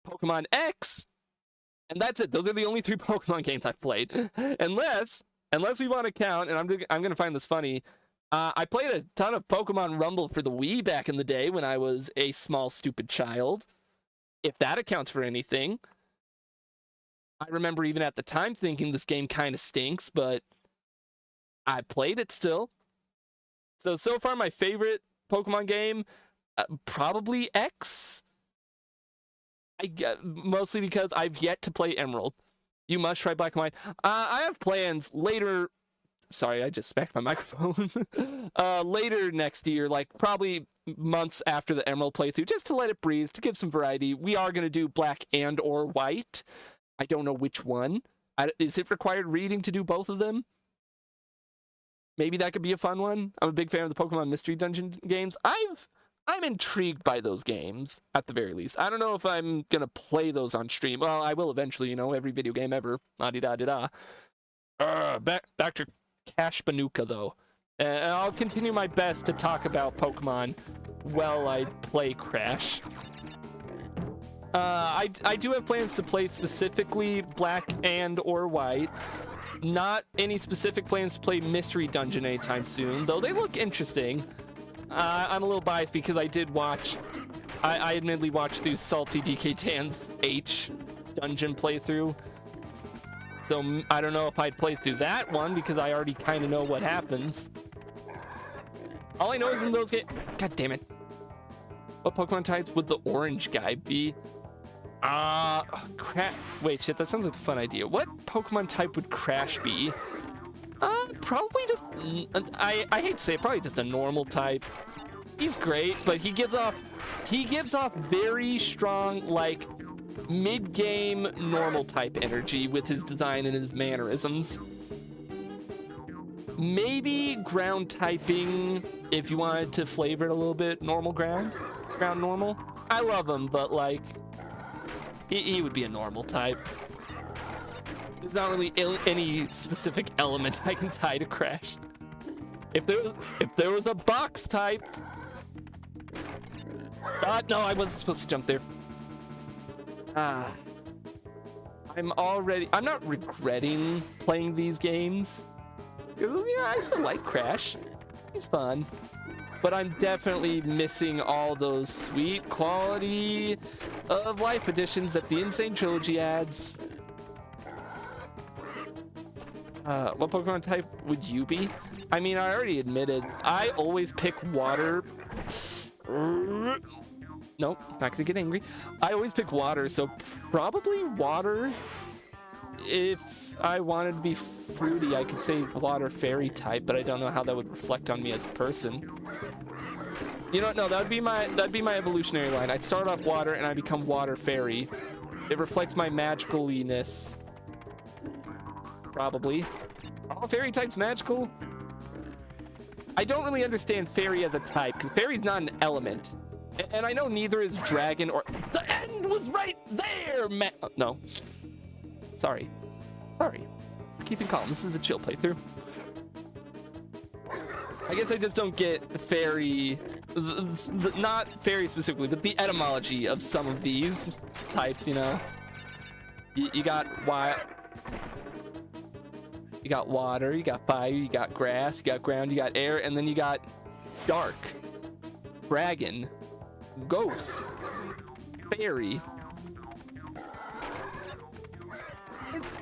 Pokemon X, and that's it. Those are the only 3 Pokemon games I've played. Unless we want to count, and I'm gonna find this funny. I played a ton of Pokemon Rumble for the Wii back in the day when I was a small stupid child. If that accounts for anything. I remember even at the time thinking this game kind of stinks, but I played it still. So far my favorite Pokemon game, probably X. Mostly because I've yet to play Emerald. You must try Black and White. I have plans later. Sorry, I just smacked my microphone. Later next year, like probably months after the Emerald playthrough, just to let it breathe, to give some variety. We are going to do Black and or White. I don't know which one. Is it required reading to do both of them? Maybe that could be a fun one. I'm a big fan of the Pokemon Mystery Dungeon games. I'm intrigued by those games, at the very least. I don't know if I'm going to play those on stream. Well, I will eventually, you know, every video game ever. La-di-da-di-da. Back to Cash Banuka, though. And I'll continue my best to talk about Pokemon while I play Crash. I do have plans to play specifically Black and or White. Not any specific plans to play Mystery Dungeon anytime soon, though they look interesting. I'm a little biased because I did watch... I admittedly watched through Salty DK Dan's H dungeon playthrough. So I don't know if I'd play through that one because I already kind of know what happens. All I know is in those games... God damn it. What Pokemon types would the orange guy be? Wait, shit, that sounds like a fun idea. What Pokemon type would Crash be? Probably just... I hate to say it, probably just a normal type. He's great, but he gives off very strong, like, mid-game normal type energy with his design and his mannerisms. Maybe ground typing, if you wanted to flavor it a little bit, normal ground normal. I love him, but like, he would be a normal type. There's not really any specific element I can tie to Crash. If there was a box type... no, I wasn't supposed to jump there. I'm not regretting playing these games. Yeah, I still like Crash. He's fun. But I'm definitely missing all those sweet quality of life additions that the Insane Trilogy adds. What Pokemon type would you be? I mean, I already admitted, I always pick water. Nope, not gonna get angry. I always pick water, so probably water. If I wanted to be fruity, I could say water fairy type, but I don't know how that would reflect on me as a person. You know what? No, that'd be my evolutionary line. I'd start off water and I become water fairy. It reflects my magicaliness. Probably. All fairy types magical? I don't really understand fairy as a type, because fairy's not an element. And I know neither is dragon or... The end was right there, no. Sorry. Keeping calm. This is a chill playthrough. I guess I just don't get fairy... not fairy specifically, but the etymology of some of these types, you know? You got wild... You got water, you got fire, you got grass, you got ground, you got air, and then you got dark, dragon, ghost, fairy.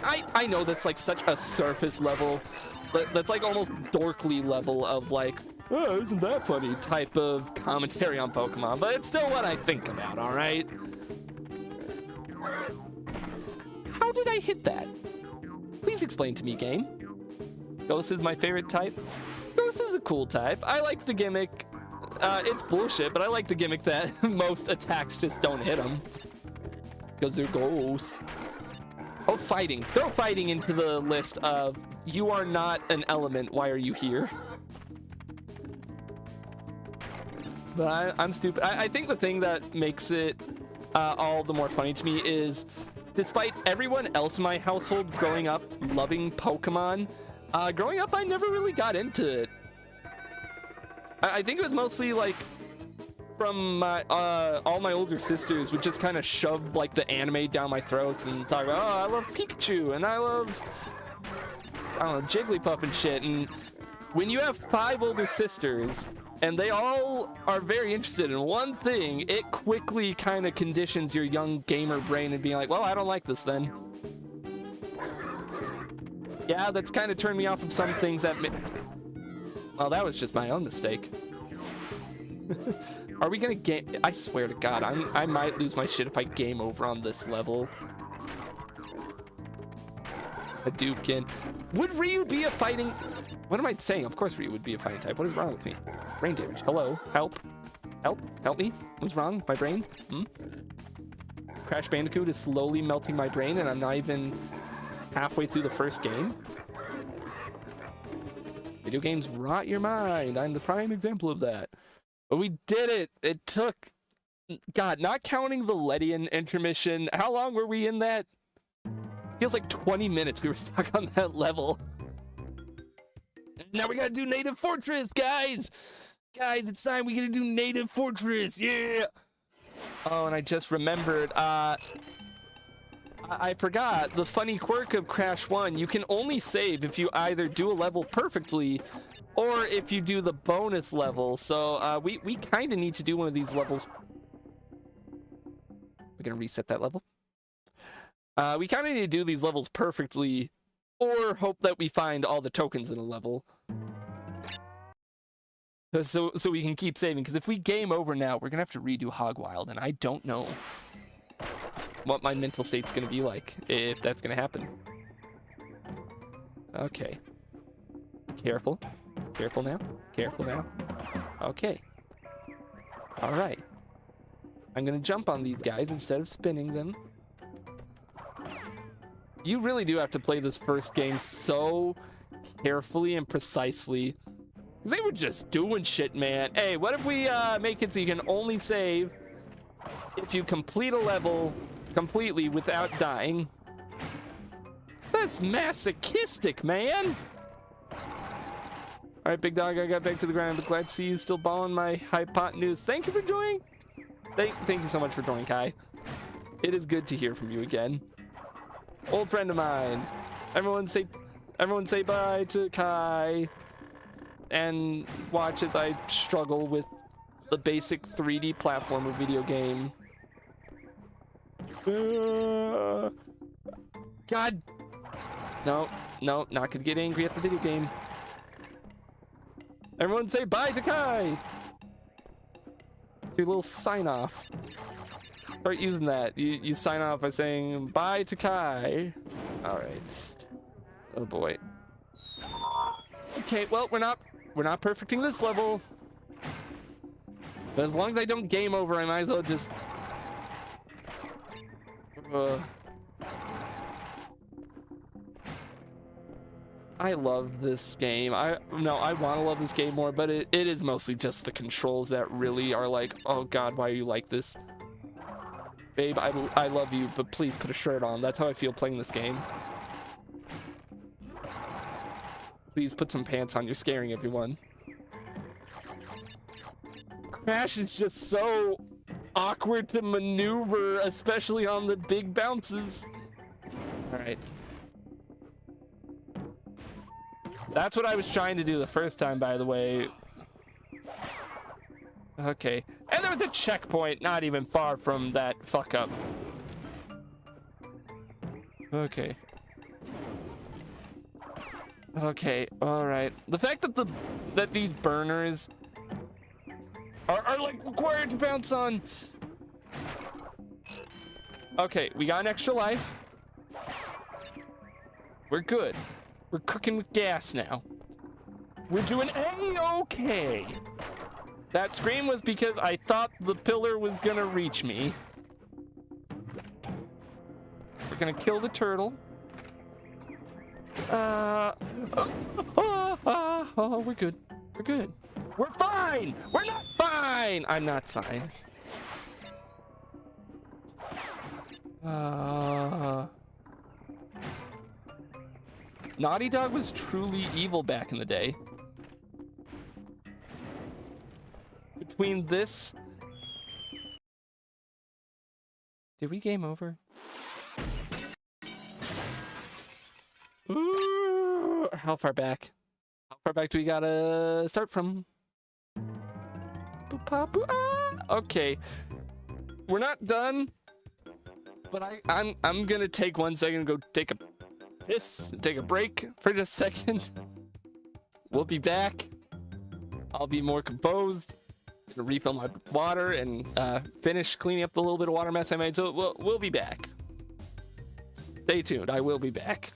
I know that's like such a surface level, that's like almost dorkly level of like, oh, isn't that funny type of commentary on Pokemon, but it's still what I think about, all right? How did I hit that? Please explain to me, game. Ghost is my favorite type. Ghost is a cool type. I like the gimmick. It's bullshit, but I like the gimmick that most attacks just don't hit them. Because they're ghosts. Oh, fighting. Throw fighting into the list of, you are not an element, why are you here? But I'm stupid. I think the thing that makes it all the more funny to me is, despite everyone else in my household growing up loving Pokemon, growing up I never really got into it. I think it was mostly like from my all my older sisters would just kind of shove like the anime down my throats and talk about, oh, I love Pikachu and I love, I don't know, Jigglypuff and shit. And when you have 5 older sisters and they all are very interested in one thing, it quickly kind of conditions your young gamer brain and being like, well, I don't like this then. Yeah, that's kind of turned me off from some things that well, that was just my own mistake. Are we gonna game? I swear to God, I might lose my shit if I game over on this level. Hadouken. Would Ryu be a fighting? What am I saying? Of course Ryu would be a fighting type. What is wrong with me? Brain damage. Hello? Help? Help? Help me? What's wrong with my brain? Crash Bandicoot is slowly melting my brain and I'm not even halfway through the first game. Video games rot your mind. I'm the prime example of that. But we did it. It took, God, not counting the Ledian intermission. How long were we in that? Feels like 20 minutes we were stuck on that level. Now we gotta do Native Fortress, guys! Guys, it's time we gotta do Native Fortress, yeah! Oh, and I just remembered, I forgot the funny quirk of Crash 1. You can only save if you either do a level perfectly or if you do the bonus level. So we kind of need to do one of these levels. We're gonna reset that level. We kind of need to do these levels perfectly or hope that we find all the tokens in a level. So we can keep saving, because if we game over now, we're gonna have to redo Hogwild, and I don't know what my mental state's gonna be like if that's gonna happen. Okay. Careful. Careful now. Careful now. Okay. Alright. I'm gonna jump on these guys instead of spinning them. You really do have to play this first game so carefully and precisely. Because they were just doing shit, man. Hey, what if we make it so you can only save if you complete a level completely without dying? That's masochistic, man. All right, big dog, I got back to the ground, but glad to see you still balling my hypotenuse. Thank you for joining. Thank you so much for joining, Kai. It is good to hear from you again. Old friend of mine. Everyone say bye to Kai. And watch as I struggle with the basic 3D platformer video game. God. No, not gonna get angry at the video game. Everyone say bye to Kai. Do a little sign off. Start using that. You sign off by saying bye to Kai. All right. Oh boy. Okay, well, we're not perfecting this level. But as long as I don't game over, I might as well just I love this game. I want to love this game more, but it is mostly just the controls that really are like, oh God, why are you like this? Babe, I love you, but please put a shirt on. That's how I feel playing this game. Please put some pants on. You're scaring everyone. Crash is just so awkward to maneuver, especially on the big bounces. All right. That's what I was trying to do the first time, by the way. Okay. And there was a checkpoint not even far from that fuck up. Okay. Okay, alright. The fact that these burners are like required to bounce on. Okay, we got an extra life. We're good. We're cooking with gas now. We're doing A-okay. That scream was because I thought the pillar was gonna reach me. We're gonna kill the turtle. We're good. We're good. We're fine. We're not fine. fine. I'm not fine. Naughty Dog was truly evil back in the day. Between this... Did we game over? Ooh, how far back? How far back do we gotta start from? Okay. We're not done. But I'm gonna take 1 second and go take a piss, take a break for just a second. We'll be back. I'll be more composed. Gonna refill my water and finish cleaning up the little bit of water mess I made. So we'll be back. Stay tuned. I will be back.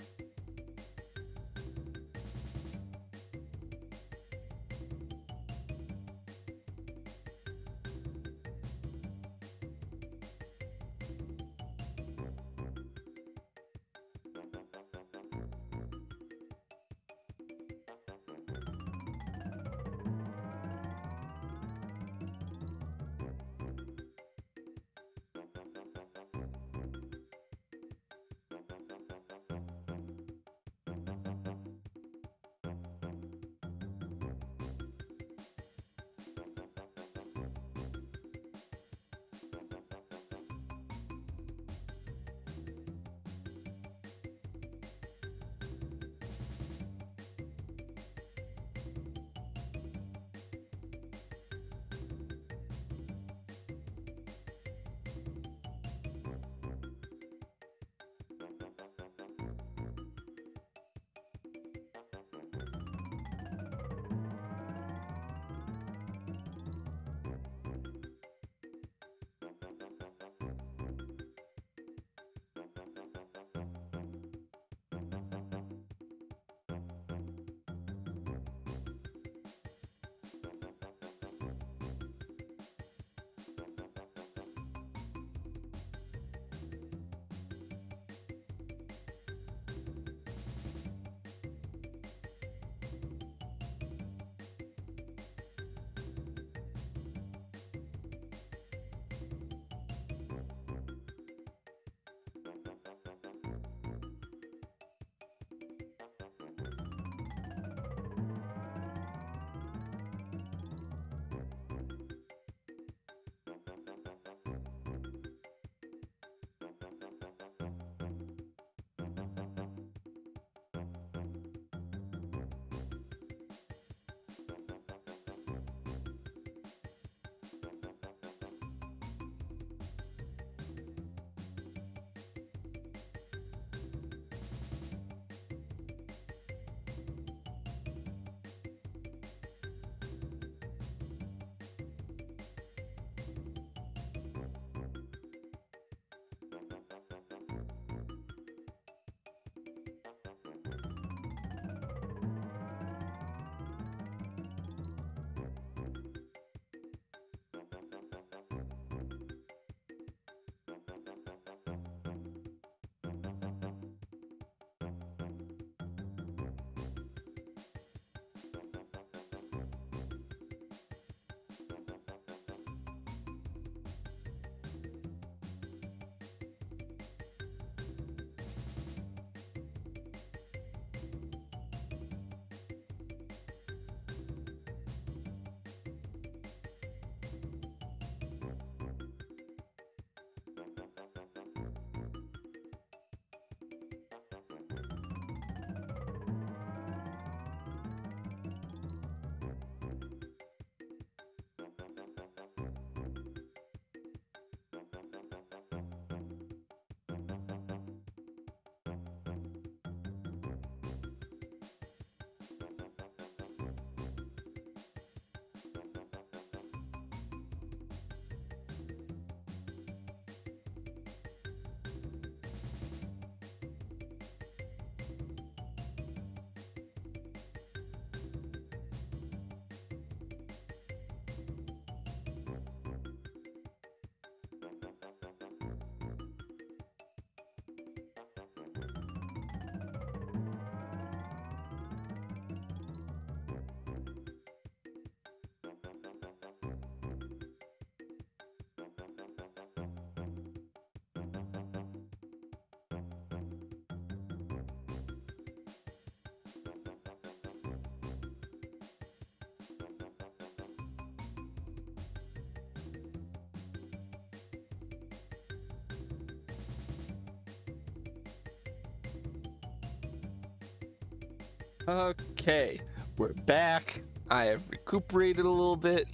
Okay, we're back. I have recuperated a little bit.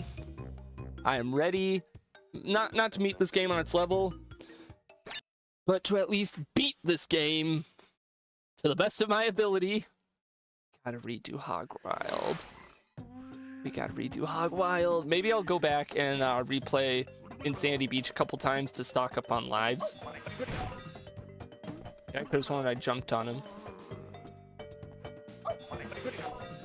I am ready, not to meet this game on its level, but to at least beat this game to the best of my ability. Gotta redo Hog Wild. We gotta redo Hog Wild. Maybe I'll go back and replay Insanity Beach a couple times to stock up on lives. Yeah, I could have sworn I jumped on him.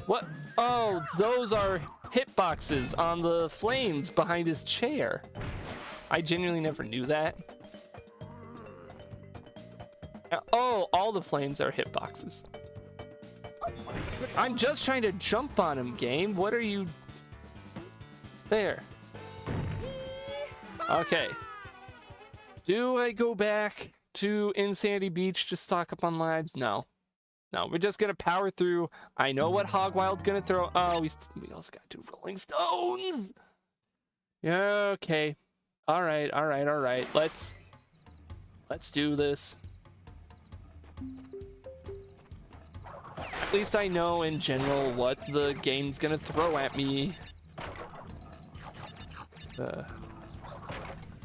What? Oh, those are hitboxes on the flames behind his chair. I genuinely never knew that. Oh, all the flames are hitboxes. I'm just trying to jump on him, game. What are you... There. Okay. Do I go back to Insanity Beach to stock up on lives? No. No, we're just gonna power through. I know what Hog Wild's gonna throw. Oh, we also gotta do Rolling Stones. Yeah, okay. All right. Let's do this. At least I know in general what the game's gonna throw at me.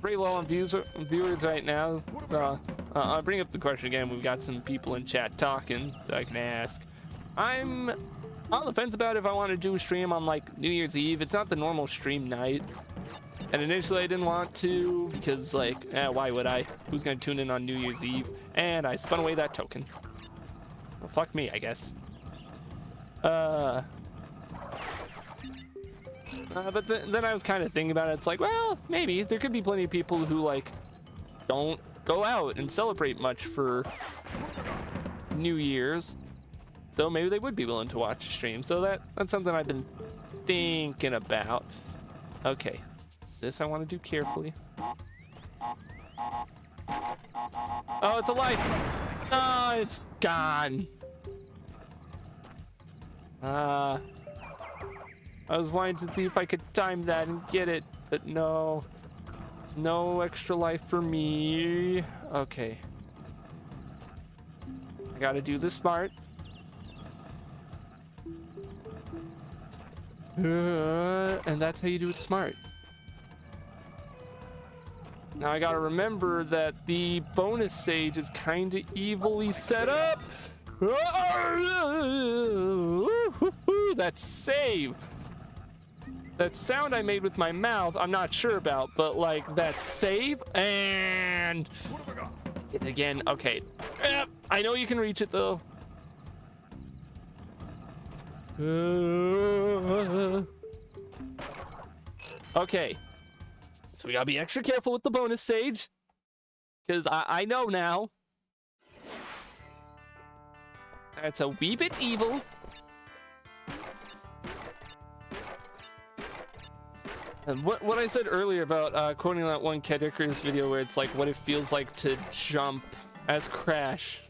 Pretty low on viewers right now. I'll bring up the question again. We've got some people in chat talking that I can ask. I'm on the fence about if I want to do a stream on like New Year's Eve. It's not the normal stream night. And initially I didn't want to because like, why would I? Who's gonna tune in on New Year's Eve? And I spun away that token. Well, fuck me, I guess. But then I was kind of thinking about it. It's like, well, maybe there could be plenty of people who like don't go out and celebrate much for New Year's, so maybe they would be willing to watch a stream. So that's something I've been thinking about. Okay, this I want to do carefully. Oh, it's a life. Oh, it's gone. I was wanting to see if I could time that and get it, but no. No extra life for me. Okay. I gotta do this smart. And that's how you do it smart. Now I gotta remember that the bonus stage is kinda evilly set up. That save. That sound I made with my mouth, I'm not sure about, but like that save and did it again. Okay, I know you can reach it though. Okay, so we gotta be extra careful with the bonus stage because I know now. That's a wee bit evil. And what I said earlier about quoting that one Cat Icarus video where it's like what it feels like to jump as Crash.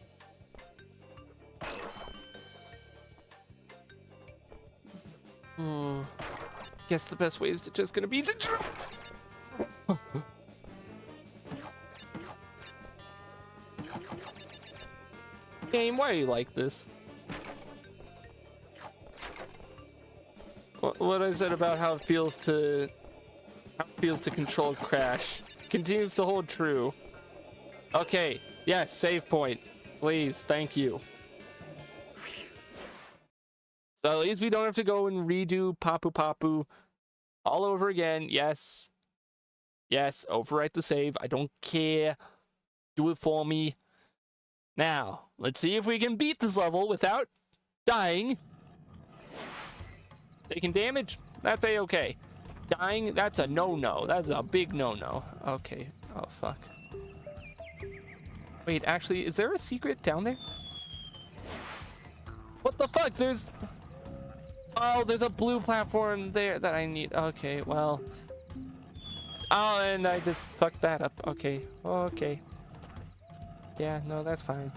Guess the best way is just gonna be to jump. Game, why are you like this? What I said about how it feels to control Crash continues to hold true. Okay, yes, save point. Please, thank you. So at least we don't have to go and redo Papu Papu all over again. Yes. Yes, overwrite the save. I don't care. Do it for me. Now, let's see if we can beat this level without dying. Taking damage, that's a-okay. Dying, that's a no-no. That's a big no-no. Okay. Oh, fuck. Wait, actually, is there a secret down there? What the fuck? There's... Oh, there's a blue platform there that I need. Okay, well... Oh, and I just fucked that up. Okay. Okay. Yeah, no, that's fine.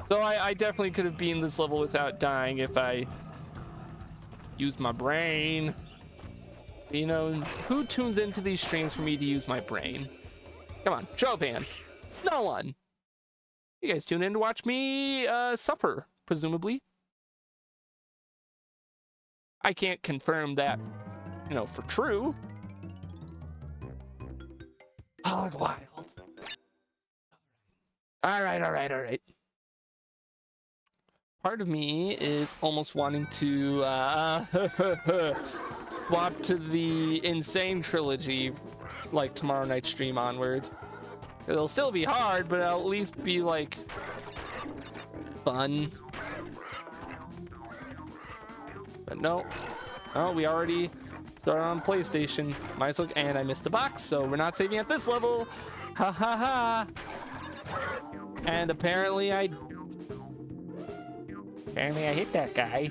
So I definitely could have beaten this level without dying if I used my brain. You know, who tunes into these streams for me to use my brain? Come on, show of hands. No one. You guys tune in to watch me suffer, presumably. I can't confirm that, you know, for true. Hog wild. All right. Part of me is almost wanting to swap to the Insane Trilogy, like tomorrow night stream onward. It'll still be hard, but it'll at least be like fun. But no, we already started on PlayStation. Might as well, and I missed the box, so we're not saving at this level. Ha ha ha. And apparently I hit that guy.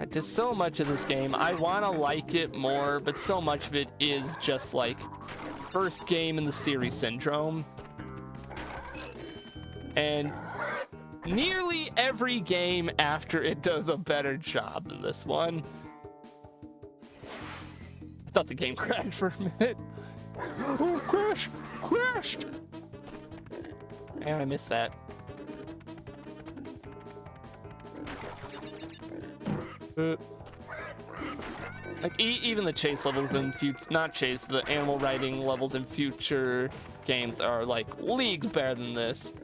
God, just so much of this game. I want to like it more, but so much of it is just like first game in the series syndrome. And nearly every game after it does a better job than this one. I thought the game crashed for a minute. Oh, crashed! And I missed that. Like even the chase levels in not chase, the animal riding levels in future games are like leagues better than this.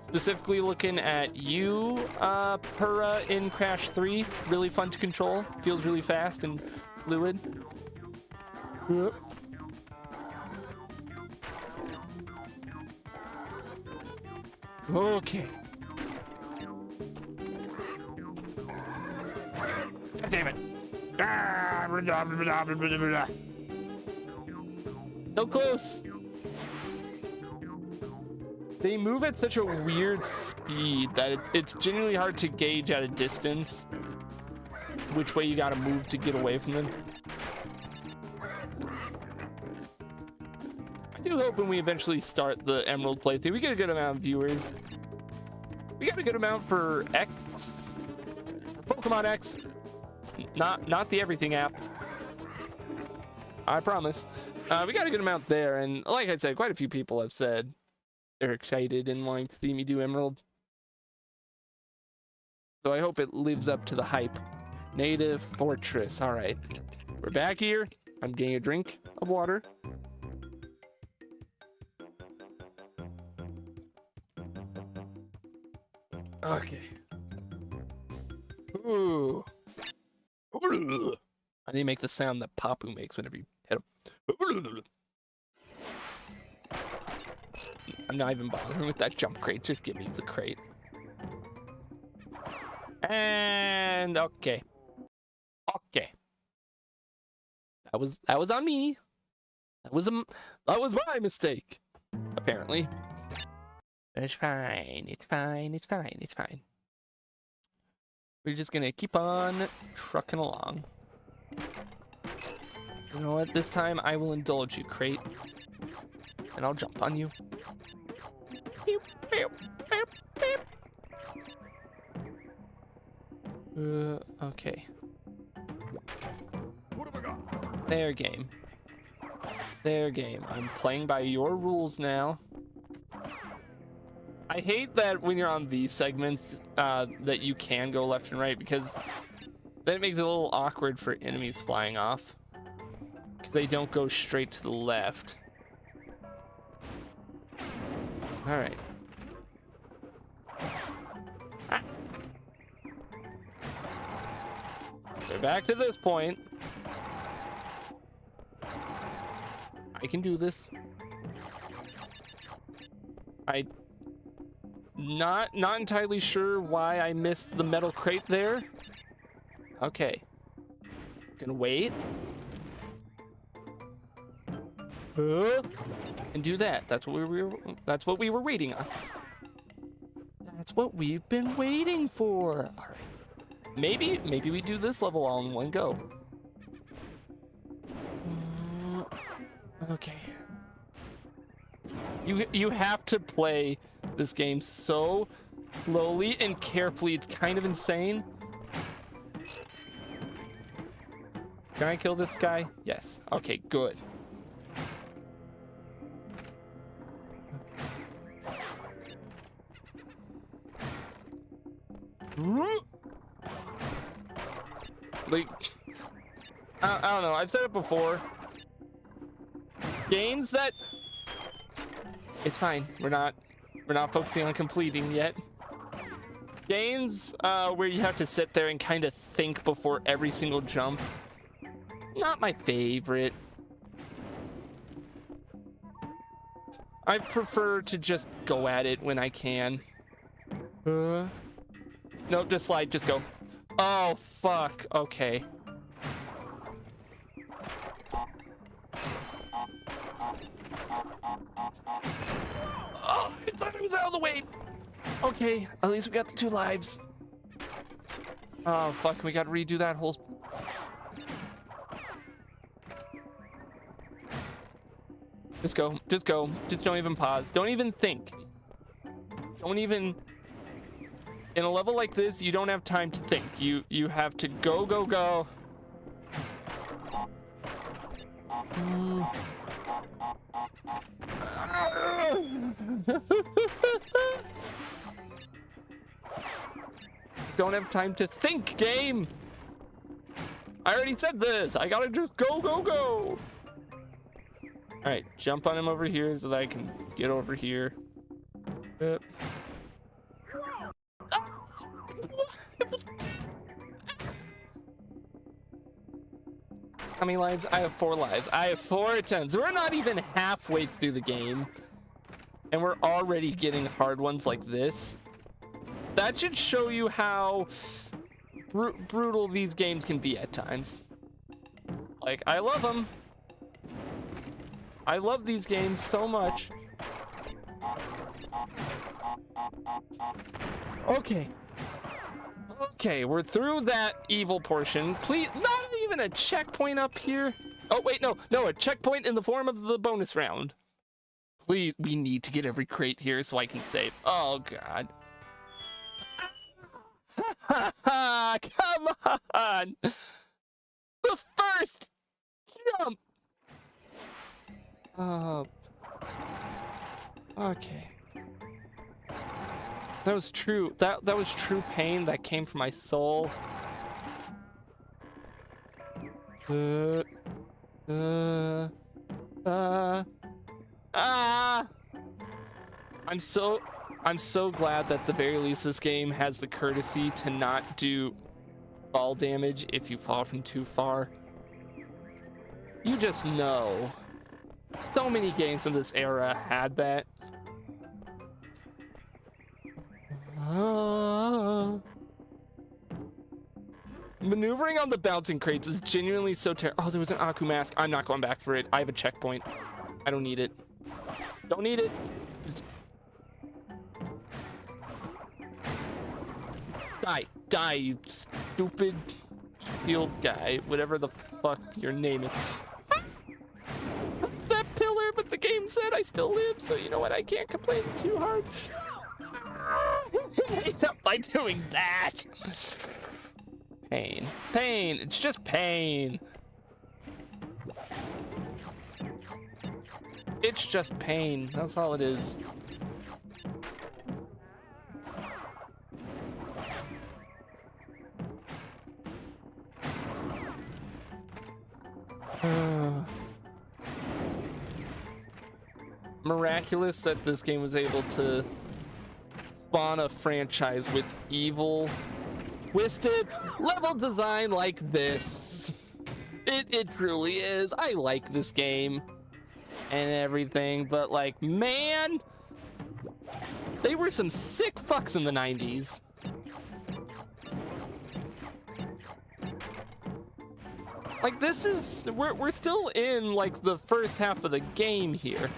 Specifically looking at you, Purra in Crash 3, really fun to control, feels really fast and fluid. Okay. God damn it. So close. They move at such a weird speed that it's genuinely hard to gauge at a distance which way you gotta move to get away from them. I do hope when we eventually start the Emerald playthrough, we get a good amount of viewers. We got a good amount for X, Pokemon X, not the Everything app. I promise. We got a good amount there, and like I said, quite a few people have said they're excited and wanting to see me do Emerald. So I hope it lives up to the hype. Native Fortress. All right, we're back here. I'm getting a drink of water. Okay. Ooh. I need to make the sound that Papu makes whenever you hit him. I'm not even bothering with that jump crate. Just give me the crate. And okay. That was on me. That was my mistake. Apparently. It's fine. We're just gonna keep on trucking along. You know what? This time I will indulge you, crate. And I'll jump on you. Beep, beep, beep, beep. Okay. There, game. I'm playing by your rules now. I hate that when you're on these segments that you can go left and right, because then it makes it a little awkward for enemies flying off because they don't go straight to the left. All right. We're back to this point. I can do this. Not entirely sure why I missed the metal crate there. Okay. Gonna wait. And do that. That's what we were waiting on. That's what we've been waiting for. All right. Maybe we do this level all in one go. Okay. You have to play this game so slowly and carefully. It's kind of insane. Can I kill this guy? Yes. Okay, good. Like, I don't know. I've said it before. Games that... It's fine. We're not focusing on completing yet. Games where you have to sit there and kind of think before every single jump. Not my favorite. I prefer to just go at it when I can. No, just slide, just go. Oh, fuck. Okay. Oh, I thought it was out of the way. Okay, at least we got the 2 lives. Oh, fuck, we gotta redo that whole... Just go, just go. Just don't even pause. Don't even think. Don't even... In a level like this, you don't have time to think. You have to go, go, go. Don't have time to think, game. I already said this. I gotta just go, go, go. All right, jump on him over here so that I can get over here. Yep. How many lives? I have 4 lives. I have 4 attempts. We're not even halfway through the game, and we're already getting hard ones like this. That should show you how brutal these games can be at times. Like, I love them. I love these games so much. Okay. Okay, we're through that evil portion. Please, not even a checkpoint up here. Oh, wait, no, a checkpoint in the form of the bonus round. Please, we need to get every crate here so I can save. Oh, God. Come on. The first jump. Okay. That was true. That was true pain that came from my soul. I'm so glad that at the very least this game has the courtesy to not do fall damage if you fall from too far. You just know. So many games in this era had that. Maneuvering on the bouncing crates is genuinely so terrible. Oh, there was an Aku mask. I'm not going back for it. I have a checkpoint. I don't need it. Don't need it. Just... Die, you stupid shield guy. Whatever the fuck your name is. That pillar, but the game said I still live, so you know what? I can't complain too hard. Up by doing that. Pain. Pain. It's just pain. It's just pain. That's all it is. Miraculous that this game was able to spawn a franchise with evil, twisted level design like this. It truly is. I like this game and everything, but like, man, they were some sick fucks in the 90s. Like, this is, we're still in like the first half of the game here,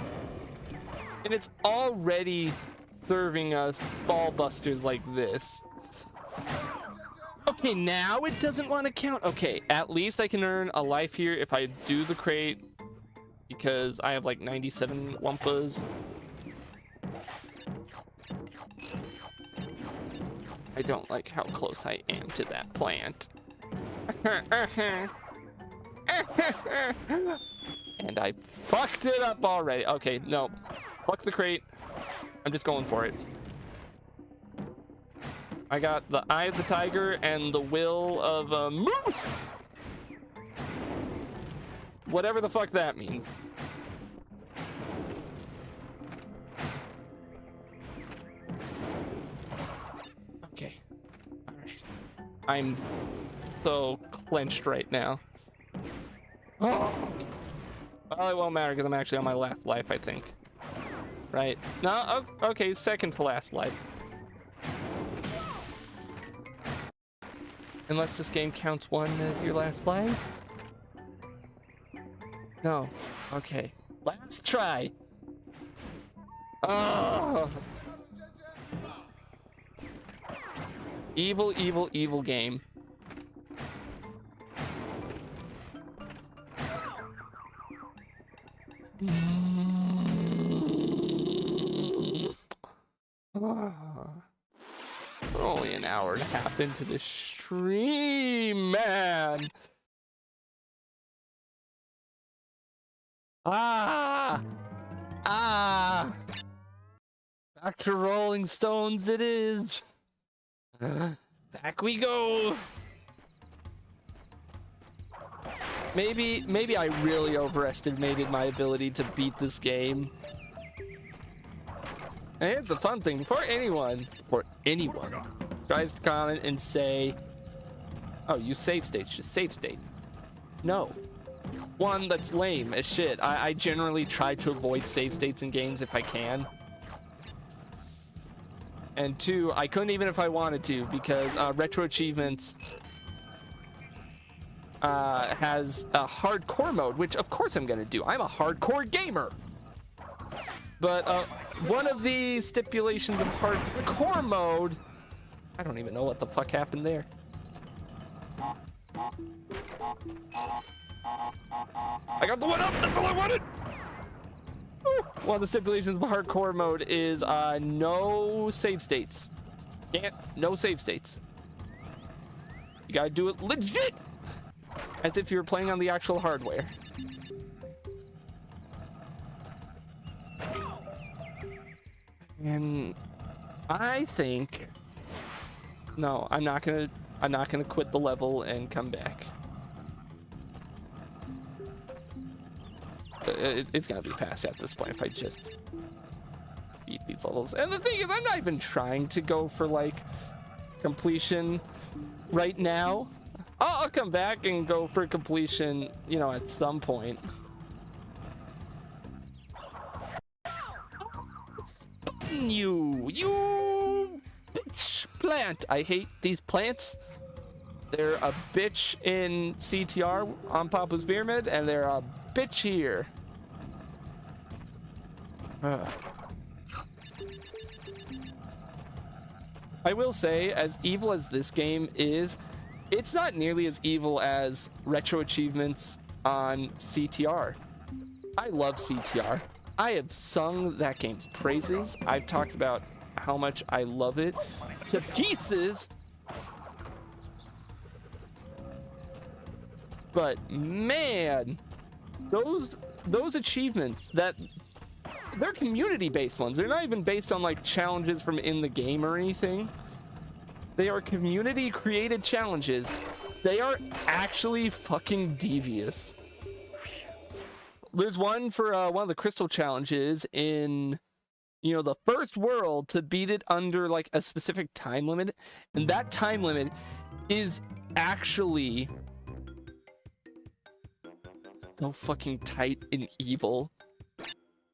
and it's already serving us ball busters like this. Okay, now it doesn't want to count. Okay, at least I can earn a life here if I do the crate, because I have like 97 Wumpas. I don't like how close I am to that plant. And I fucked it up already. Okay, no. Fuck the crate. I'm just going for it. I got the eye of the tiger and the will of a moose. Whatever the fuck that means. Okay. All right. I'm so clenched right now. Oh. Well, it won't matter because I'm actually on my last life, I think. Right? No, okay, second to last life. Unless this game counts one as your last life? No. Okay. Last try. Oh. Evil, evil, evil game. Only an hour and a half into this stream, man. Back to Rolling Stones it is. Back we go. Maybe I really overestimated my ability to beat this game. And it's a fun thing for anyone tries to comment and say, oh, you save states, just save state. No. One, that's lame as shit. I generally try to avoid save states in games if I can. And two, I couldn't even if I wanted to, because Retro Achievements has a hardcore mode, which of course I'm gonna do. I'm a hardcore gamer. But one of the stipulations of hardcore mode, I don't even know what the fuck happened there. I got the one up, that's all I wanted. Woo. One of the stipulations of hardcore mode is no save states. No save states. You gotta do it legit, as if you were playing on the actual hardware. And I think, no, I'm not gonna quit the level and come back. It's gotta be past at this point if I just beat these levels. And the thing is, I'm not even trying to go for like completion right now. I'll come back and go for completion, you know, at some point. You bitch plant. I hate these plants. They're a bitch in CTR on Papa's Pyramid, and they're a bitch here. I will say, as evil as this game is, it's not nearly as evil as Retro Achievements on CTR. I love CTR. I have sung that game's praises. I've talked about how much I love it to pieces. But man, those achievements, that they're community-based ones. They're not even based on like challenges from in the game or anything. They are community-created challenges. They are actually fucking devious. There's one for one of the crystal challenges in, you know, the first world to beat it under like a specific time limit, and that time limit is actually so fucking tight and evil.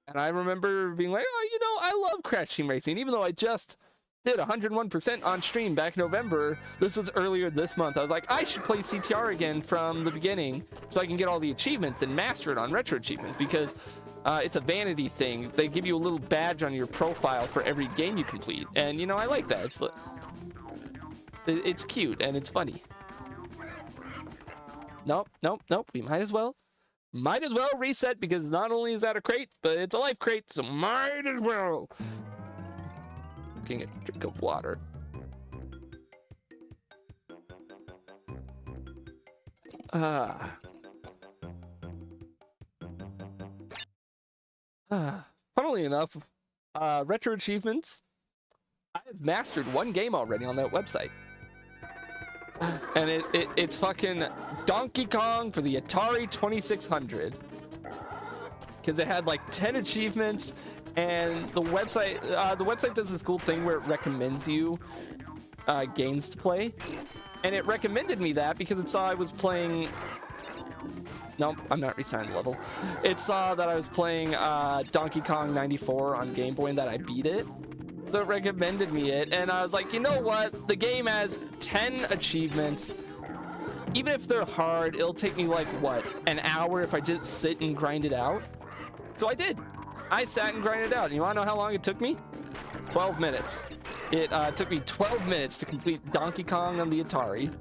And I remember being like, oh, you know, I love Crash Team Racing, even though I just did 101% on stream back in November. This was earlier this month. I was like, I should play CTR again from the beginning so I can get all the achievements and master it on Retro Achievements, because it's a vanity thing. They give you a little badge on your profile for every game you complete, and you know, I like that. It's cute and it's funny. Nope. We might as well reset, because not only is that a crate, but it's a life crate, so might as well. Getting a drink of water. Funnily enough, Retro Achievements, I I've mastered one game already on that website. And it's fucking Donkey Kong for the Atari 2600. Because it had like 10 achievements, and the website does this cool thing where it recommends you games to play. And it recommended me that because it saw I was playing... Nope, I'm not restarting the level. It saw that I was playing Donkey Kong 94 on Game Boy and that I beat it. So it recommended me it, and I was like, you know what? The game has 10 achievements. Even if they're hard, it'll take me like, what, an hour if I just sit and grind it out? So I did. I sat and grinded it out. And you wanna know how long it took me? 12 minutes. It took me 12 minutes to complete Donkey Kong on the Atari.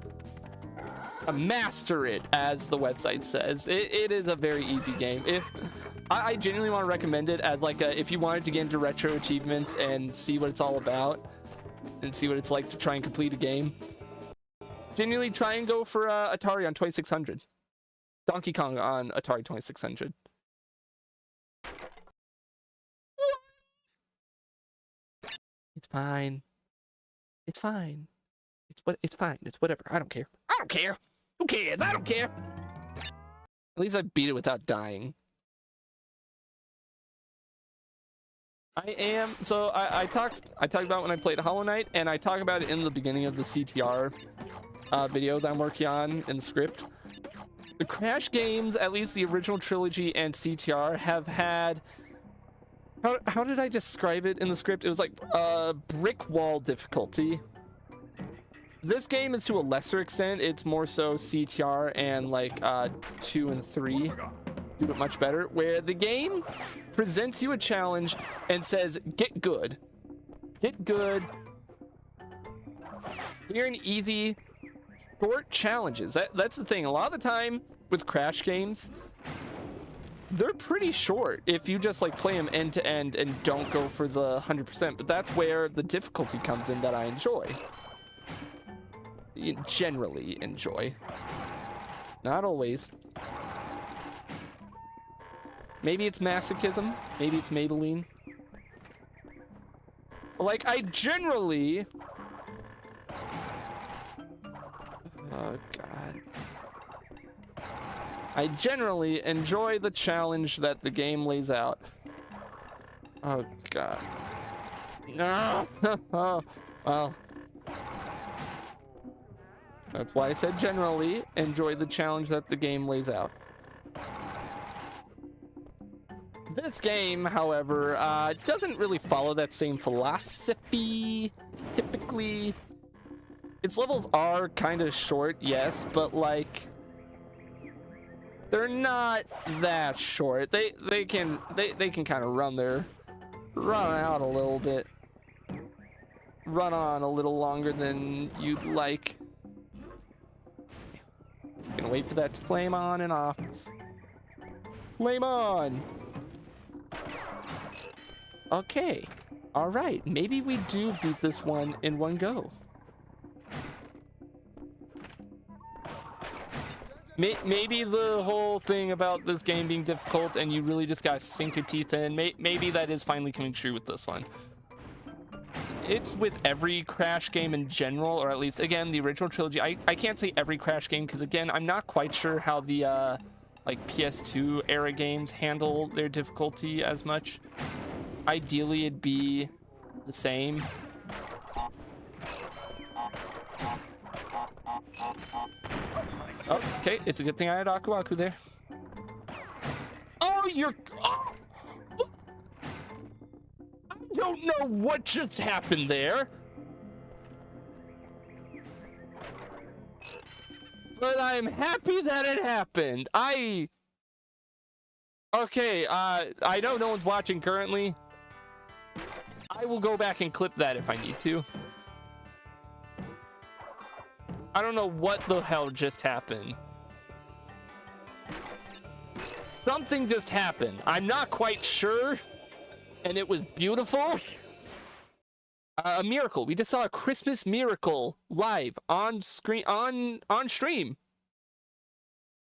To master it, as the website says. It is a very easy game. I genuinely want to recommend it as like if you wanted to get into retro achievements and see what it's all about and see what it's like to try and complete a game. Genuinely try and go for Atari on 2600. Donkey Kong on Atari 2600. It's fine. It's fine. It's fine. It's whatever. I don't care. I don't care. Who cares? I don't care. At least I beat it without dying. I talked about when I played Hollow Knight, and I talk about it in the beginning of the CTR video that I'm working on in the script. The Crash games, at least the original trilogy and CTR, have had... How did I describe it in the script? It was like brick wall difficulty. This game is to a lesser extent. It's more so CTR and like 2 and 3 do it much better, where the game presents you a challenge and says, get good. Get good. Clear and easy, short challenges. That's the thing. A lot of the time with Crash games, they're pretty short if you just like play them end to end and don't go for the 100%. But that's where the difficulty comes in that I enjoy. You generally enjoy. Not always. Maybe it's masochism. Maybe it's Maybelline. Like, I generally... Oh, God. I generally enjoy the challenge that the game lays out. Oh, God. No! Oh, well. That's why I said generally enjoy the challenge that the game lays out. This game, however, doesn't really follow that same philosophy, typically. Its levels are kind of short, yes, but like... they're not that short. They can kind of run out a little bit. Run on a little longer than you'd like. Gonna wait for that to flame on and off. Flame on! Okay. Alright, maybe we do beat this one in one go. Maybe the whole thing about this game being difficult and you really just gotta sink your teeth in, maybe that is finally coming true with this one. It's with every Crash game in general, or at least, again, the original trilogy. I can't say every Crash game, because again, I'm not quite sure how the like PS2 era games handle their difficulty as much. Ideally, it'd be the same. Oh, okay, it's a good thing I had Aku Aku there. Oh, you're... Oh! I don't know what just happened there. But I'm happy that it happened. Okay, I know no one's watching currently. I will go back and clip that if I need to. I don't know what the hell just happened. Something just happened. I'm not quite sure. And it was beautiful. A miracle. We just saw a Christmas miracle live on screen, on stream.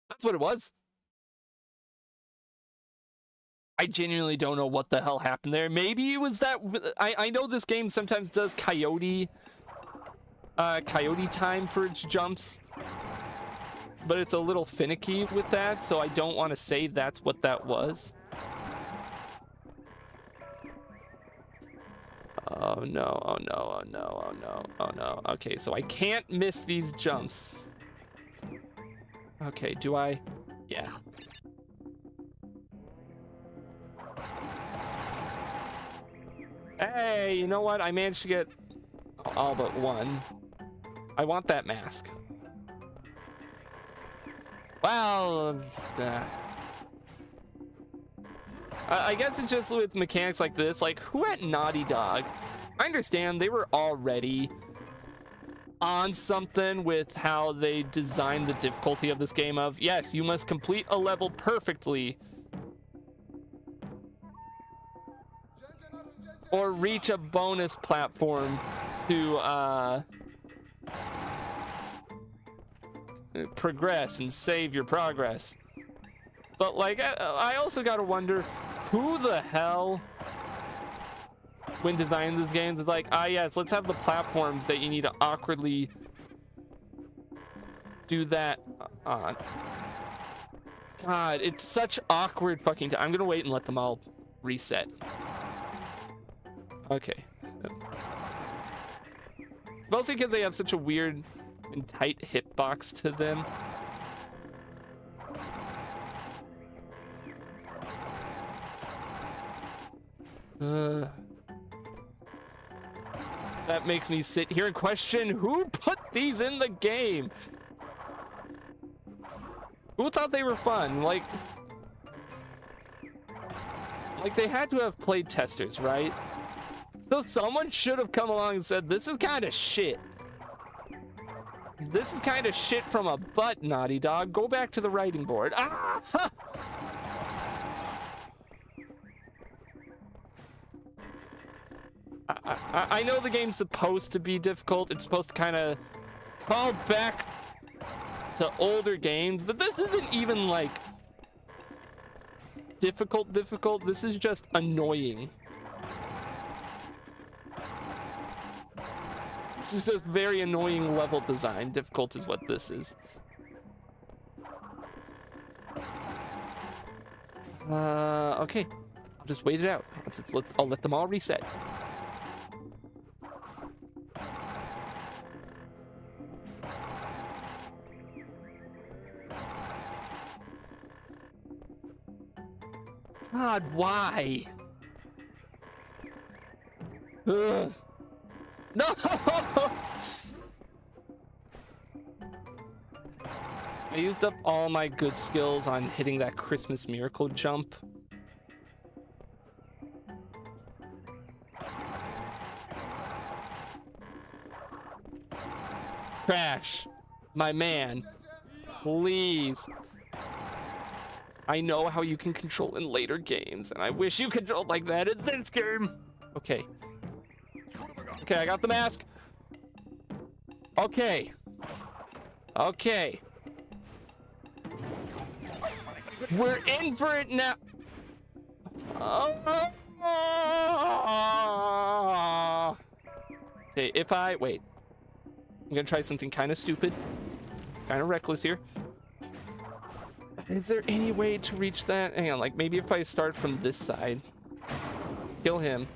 That's what it was. I genuinely don't know what the hell happened there. Maybe it was that I know this game sometimes does coyote time for its jumps, but it's a little finicky with that, so I don't want to say that's what that was. Oh no, oh no, oh no, oh no, oh no. Okay, so I can't miss these jumps. Okay, do I? Yeah. Hey, you know what? I managed to get all but one. I want that mask. Well, I guess it's just with mechanics like this, like who at Naughty Dog? I understand they were already on something with how they designed the difficulty of this game of, yes, you must complete a level perfectly or reach a bonus platform to progress and save your progress. But like I also gotta wonder who the hell when designing these games is like, yes, let's have the platforms that you need to awkwardly do that on. God, it's such awkward fucking time. I'm gonna wait and let them all reset. Okay. Mostly because they have such a weird and tight hitbox to them. That makes me sit here and question who put these in the game? Who thought they were fun? Like they had to have played testers, right? So someone should have come along and said, this is kind of shit. This is kind of shit from a butt, Naughty Dog. Go back to the writing board. Ah! I know the game's supposed to be difficult. It's supposed to kind of call back to older games, but this isn't even like difficult. This is just annoying. This is just very annoying level design. Difficult is what this is. Okay. I'll just wait it out. I'll let them all reset. God, why? Ugh. No! I used up all my good skills on hitting that Christmas miracle jump. Crash, my man, please. I know how you can control in later games, and I wish you controlled like that in this game. Okay. Okay, I got the mask. Okay. Okay. We're in for it now. Okay, wait. I'm gonna try something kind of stupid. Kind of reckless here. Is there any way to reach that? Hang on, like maybe if I start from this side. Kill him.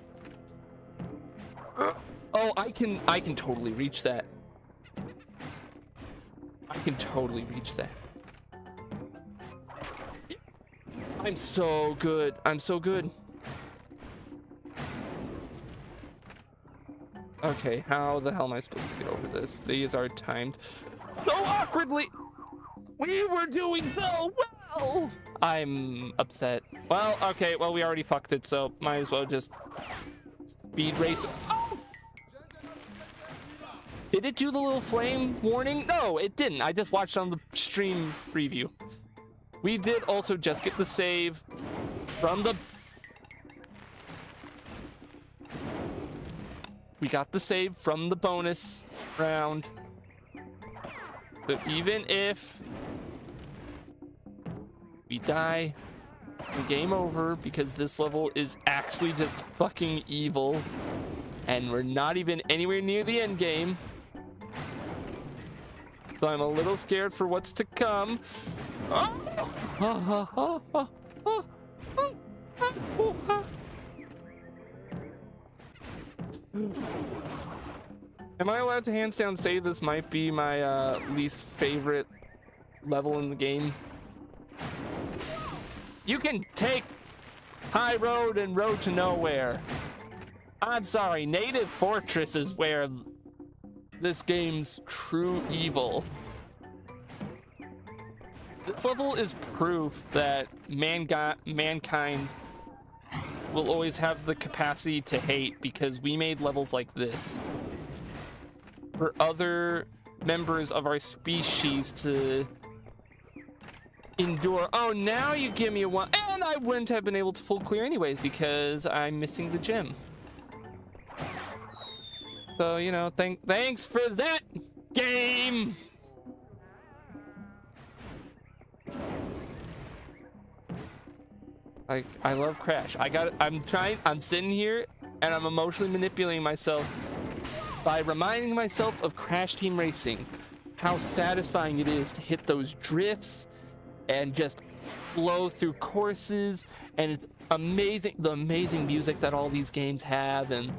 Oh, I can totally reach that. I can totally reach that. I'm so good. I'm so good. Okay, how the hell am I supposed to get over this? These are timed so awkwardly. We were doing so well. I'm upset. Well, okay, well, we already fucked it, so might as well just speed race. Oh! Did it do the little flame warning? No, it didn't. I just watched on the stream preview. We did also just get the save from the... We got the save from the bonus round. So even if we die, game over because this level is actually just fucking evil. And we're not even anywhere near the end game. So I'm a little scared for what's to come. Am I allowed to hands down say this might be my least favorite level in the game? You can take High Road and Road to Nowhere. I'm sorry, Native Fortress is where this game's true evil. This level is proof that mankind will always have the capacity to hate because we made levels like this for other members of our species to endure. Oh, now you give me a one, and I wouldn't have been able to full clear anyways because I'm missing the gem. So, you know, thanks for that, game. I love Crash. I'm sitting here and I'm emotionally manipulating myself by reminding myself of Crash Team Racing, how satisfying it is to hit those drifts and just blow through courses, and it's amazing, the amazing music that all these games have, and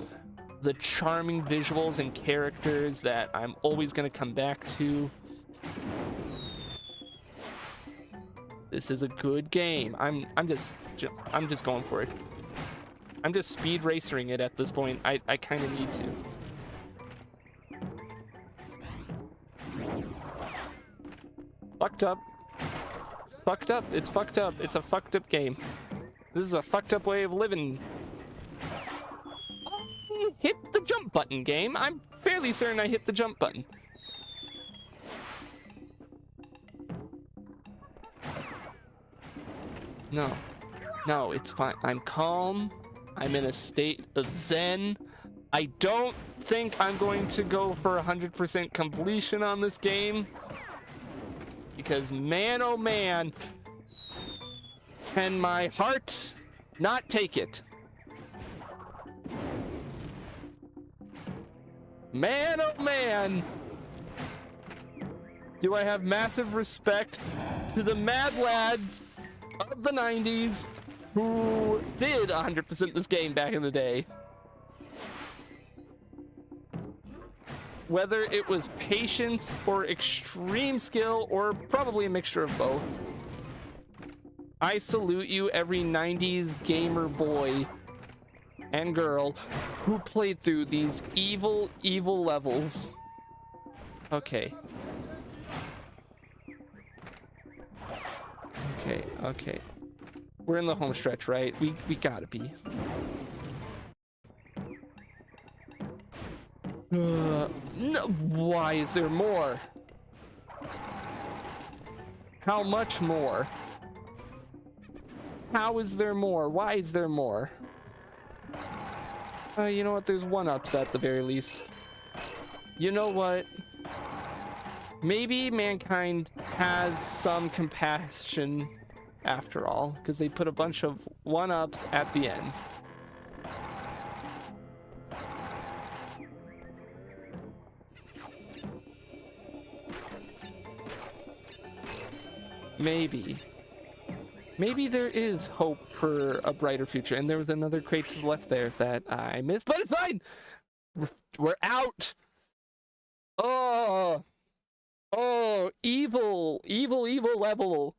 the charming visuals and characters that I'm always going to come back to. This is a good game. I'm just going for it. I'm just speed racing it at this point. I kind of need to. Fucked up. Fucked up. It's fucked up. It's a fucked up game. This is a fucked up way of living. Hit the jump button, game. I'm fairly certain I hit the jump button. No, it's fine. I'm calm. I'm in a state of zen. I don't think I'm going to go for 100% completion on this game. Because man, oh man, can my heart not take it. Man, oh man, do I have massive respect to the mad lads of the 90s who did 100% this game back in the day. Whether it was patience or extreme skill or probably a mixture of both. I salute you, every 90s gamer boy and girl who played through these evil, evil levels. Okay. Okay. We're in the home stretch, right? We gotta be. No, why is there more? How much more? How is there more? Why is there more? You know what? There's one-ups at the very least. You know what? Maybe mankind has some compassion after all, because they put a bunch of one-ups at the end. Maybe there is hope for a brighter future. And there was another crate to the left there that I missed, but it's fine. We're out. Oh, evil level.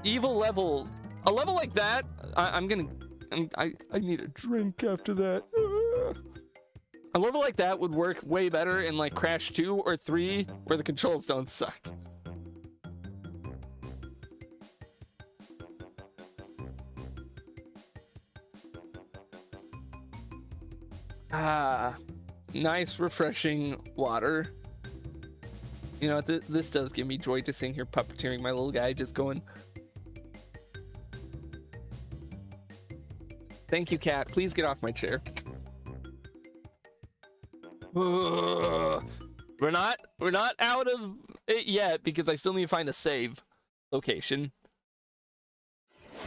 Evil level. A level like that, I need a drink after that. A level like that would work way better in like Crash 2 or 3 where the controls don't suck. Nice refreshing water. You know, this does give me joy to sitting here puppeteering my little guy, just going. Thank you, cat. Please get off my chair. We're not out of it yet because I still need to find a save location.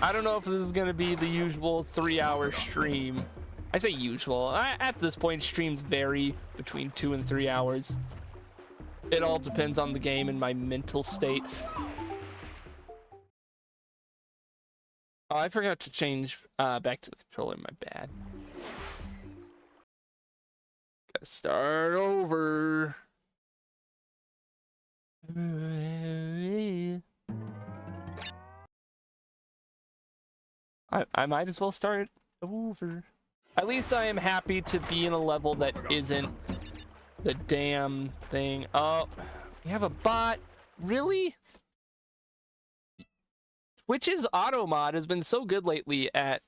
I don't know if this is gonna be the usual 3-hour stream. I say usual. At this point, streams vary between 2 and 3 hours. It all depends on the game and my mental state. Oh, I forgot to change back to the controller. My bad. Gotta start over. I might as well start over. At least I am happy to be in a level that isn't the damn thing. Oh, we have a bot. Really? Twitch's auto mod has been so good lately at,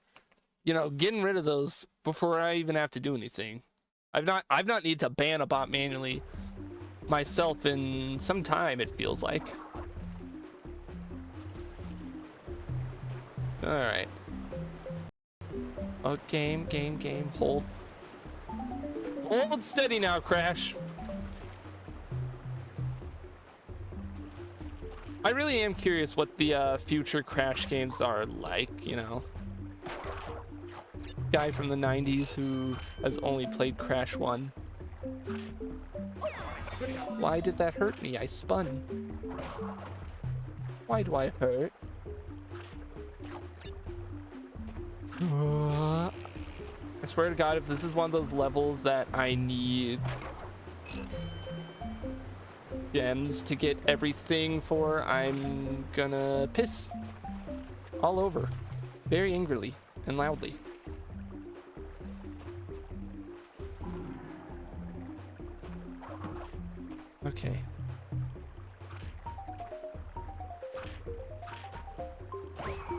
you know, getting rid of those before I even have to do anything. I've not need to ban a bot manually myself in some time, it feels like. All right. Oh, game. Hold steady now, Crash. I really am curious what the future Crash games are like, you know. Guy from the 90s who has only played Crash 1. Why did that hurt me? I spun. Why do I hurt? I swear to God, if this is one of those levels that I need gems to get everything for, I'm gonna piss all over very angrily and loudly. Okay.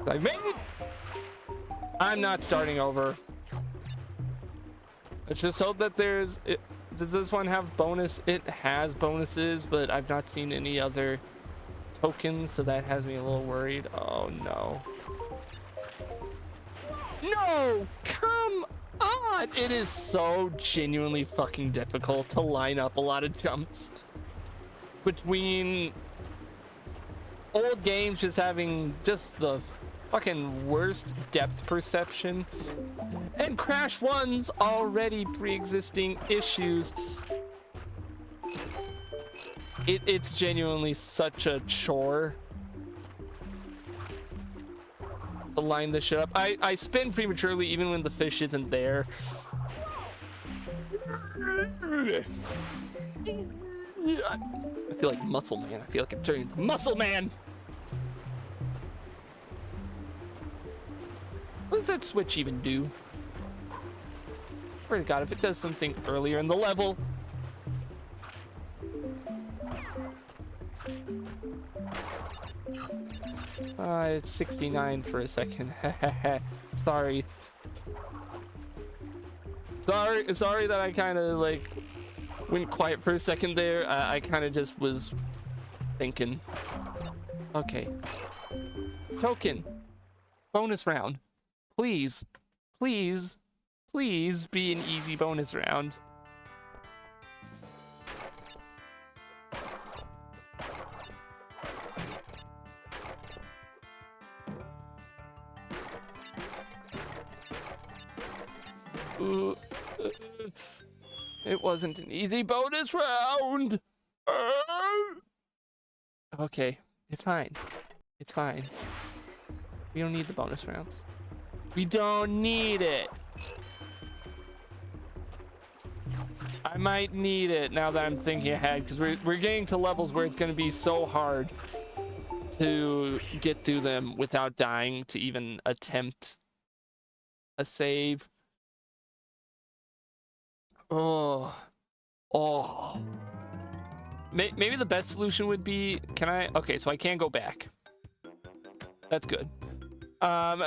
I made it! I'm not starting over. Let's just hope that there's... Does this one have bonus? It has bonuses, but I've not seen any other tokens, so that has me a little worried. Oh, no. No! Come on! It is so genuinely fucking difficult to line up a lot of jumps. Between old games just having just the fucking worst depth perception and Crash 1's already pre-existing issues, it's genuinely such a chore to line this shit up. I spin prematurely even when the fish isn't there. I feel like Muscle Man. I feel like I'm turning into Muscle Man. What does that switch even do? Swear to God, if it does something earlier in the level. It's 69 for a second. Sorry. Sorry that I kind of like went quiet for a second there. I kind of just was thinking. Okay. Token. Bonus round. Please. Please. Please be an easy bonus round. It wasn't an easy bonus round. Okay, it's fine. It's fine. We don't need the bonus rounds. We don't need it. I might need it now that I'm thinking ahead, because we're getting to levels where it's going to be so hard to get through them without dying to even attempt a save. Oh. Maybe the best solution would be, okay, so I can't go back. That's good.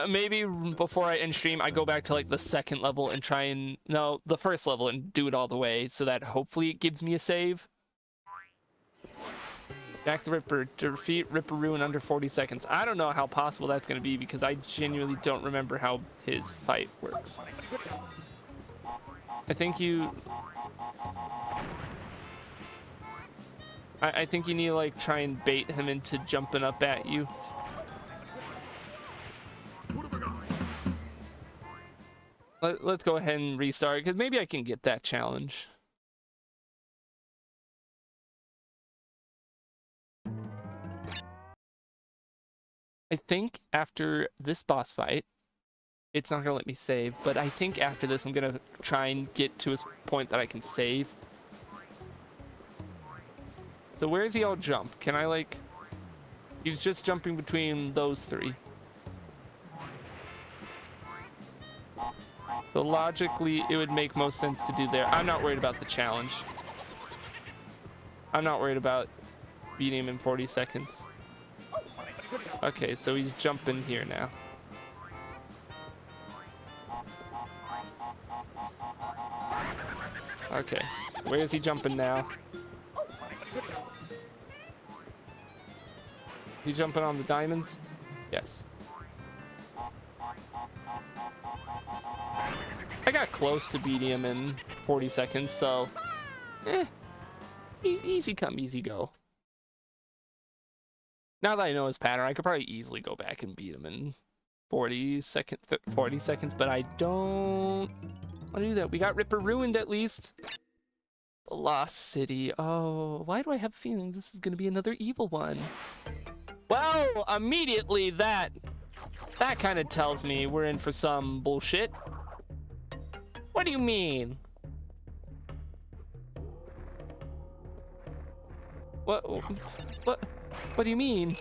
Maybe before I end stream, I go back to like the second level and try and, no, the first level and do it all the way so that hopefully it gives me a save. Jack the Ripper, defeat Ripperoo in under 40 seconds. I don't know how possible that's going to be because I genuinely don't remember how his fight works. I think you... I think you need to like try and bait him into jumping up at you. Let's go ahead and restart, because maybe I can get that challenge. I think after this boss fight, it's not gonna let me save, but I think after this I'm gonna try and get to a point that I can save. So where is he all jump? Can I like... He's just jumping between those three. So logically, it would make most sense to do there. I'm not worried about the challenge. I'm not worried about beating him in 40 seconds. Okay, so he's jumping here now. Okay, so where is he jumping now? Is he jumping on the diamonds? Yes. I got close to beating him in 40 seconds, so... easy come, easy go. Now that I know his pattern, I could probably easily go back and beat him in 40 seconds, but I don't want to do that. We got Ripper ruined at least. The Lost City. Oh, why do I have a feeling this is going to be another evil one? Well, immediately that kind of tells me we're in for some bullshit. What do you mean? What do you mean?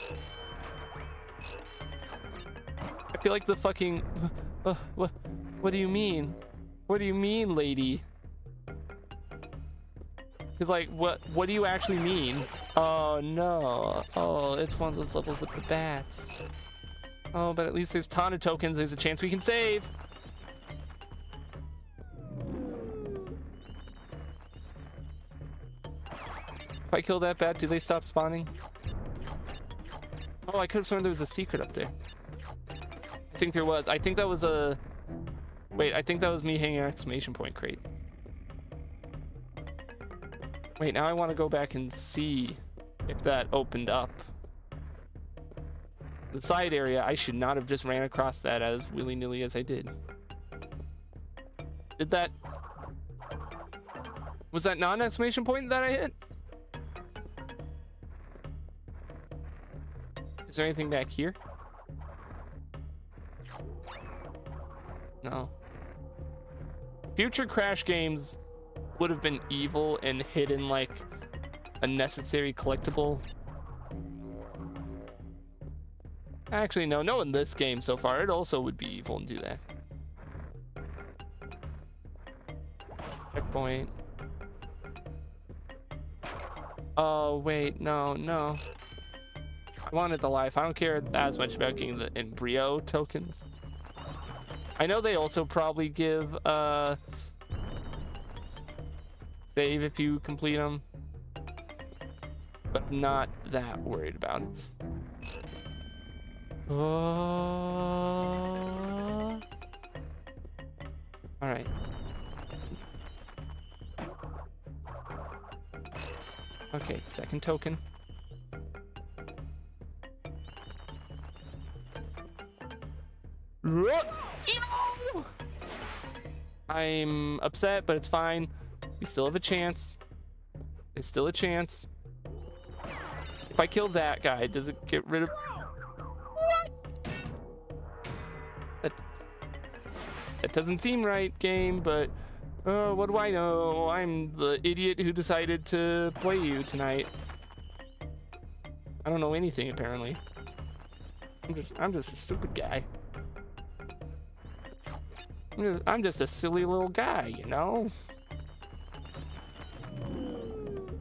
I feel like the fucking... what do you mean? What do you mean, lady? Because, like, what do you actually mean? Oh, no. Oh, it's one of those levels with the bats. Oh, but at least there's Tana tokens. There's a chance we can save. If I kill that bat, do they stop spawning? Oh, I could have sworn there was a secret up there. I think there was. I think that was a... Wait, I think that was me hanging an exclamation point crate. Wait, now I want to go back and see if that opened up. The side area, I should not have just ran across that as willy-nilly as I did. Did that... Was that not an exclamation point that I hit? Is there anything back here? No. Future Crash games would have been evil and hidden like a necessary collectible. Actually, no, in this game so far, it also would be evil and do that. Checkpoint. Oh, wait, no. I wanted the life. I don't care as much about getting the embryo tokens. I know they also probably give save if you complete them, but I'm not that worried about it. All right. Okay, second token. I'm upset, but it's fine. We still have a chance. There's still a chance. If I kill that guy, does it get rid of... What? That doesn't seem right, game, but... what do I know? I'm the idiot who decided to play you tonight. I don't know anything, apparently. I'm just a stupid guy. I'm just a silly little guy, you know?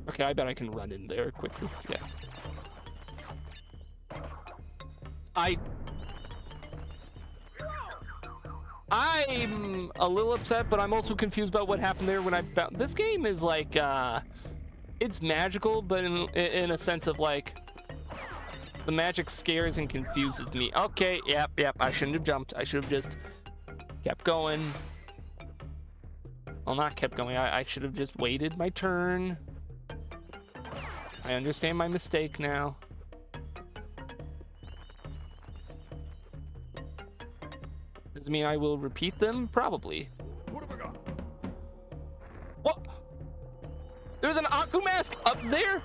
Okay, I bet I can run in there quickly. Yes. I'm a little upset, but I'm also confused about what happened there when I bound. This game is like, it's magical, but in a sense of like, the magic scares and confuses me. Okay, yep, I shouldn't have jumped. I should have just kept going. Well, not kept going. I should have just waited my turn. I understand my mistake now. Does it mean I will repeat them? Probably. What? There's an Aku mask up there?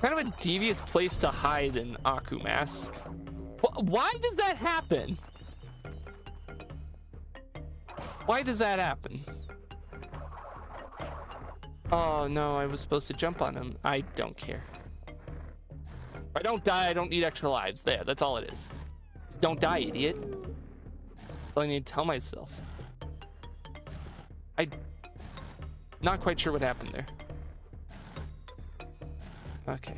Kind of a devious place to hide an Aku mask. Why does that happen? Why does that happen? Oh no, I was supposed to jump on him. I don't care. If I don't die, I don't need extra lives. There, that's all it is. Just don't die, idiot. That's all I need to tell myself. I'm not quite sure what happened there. Okay.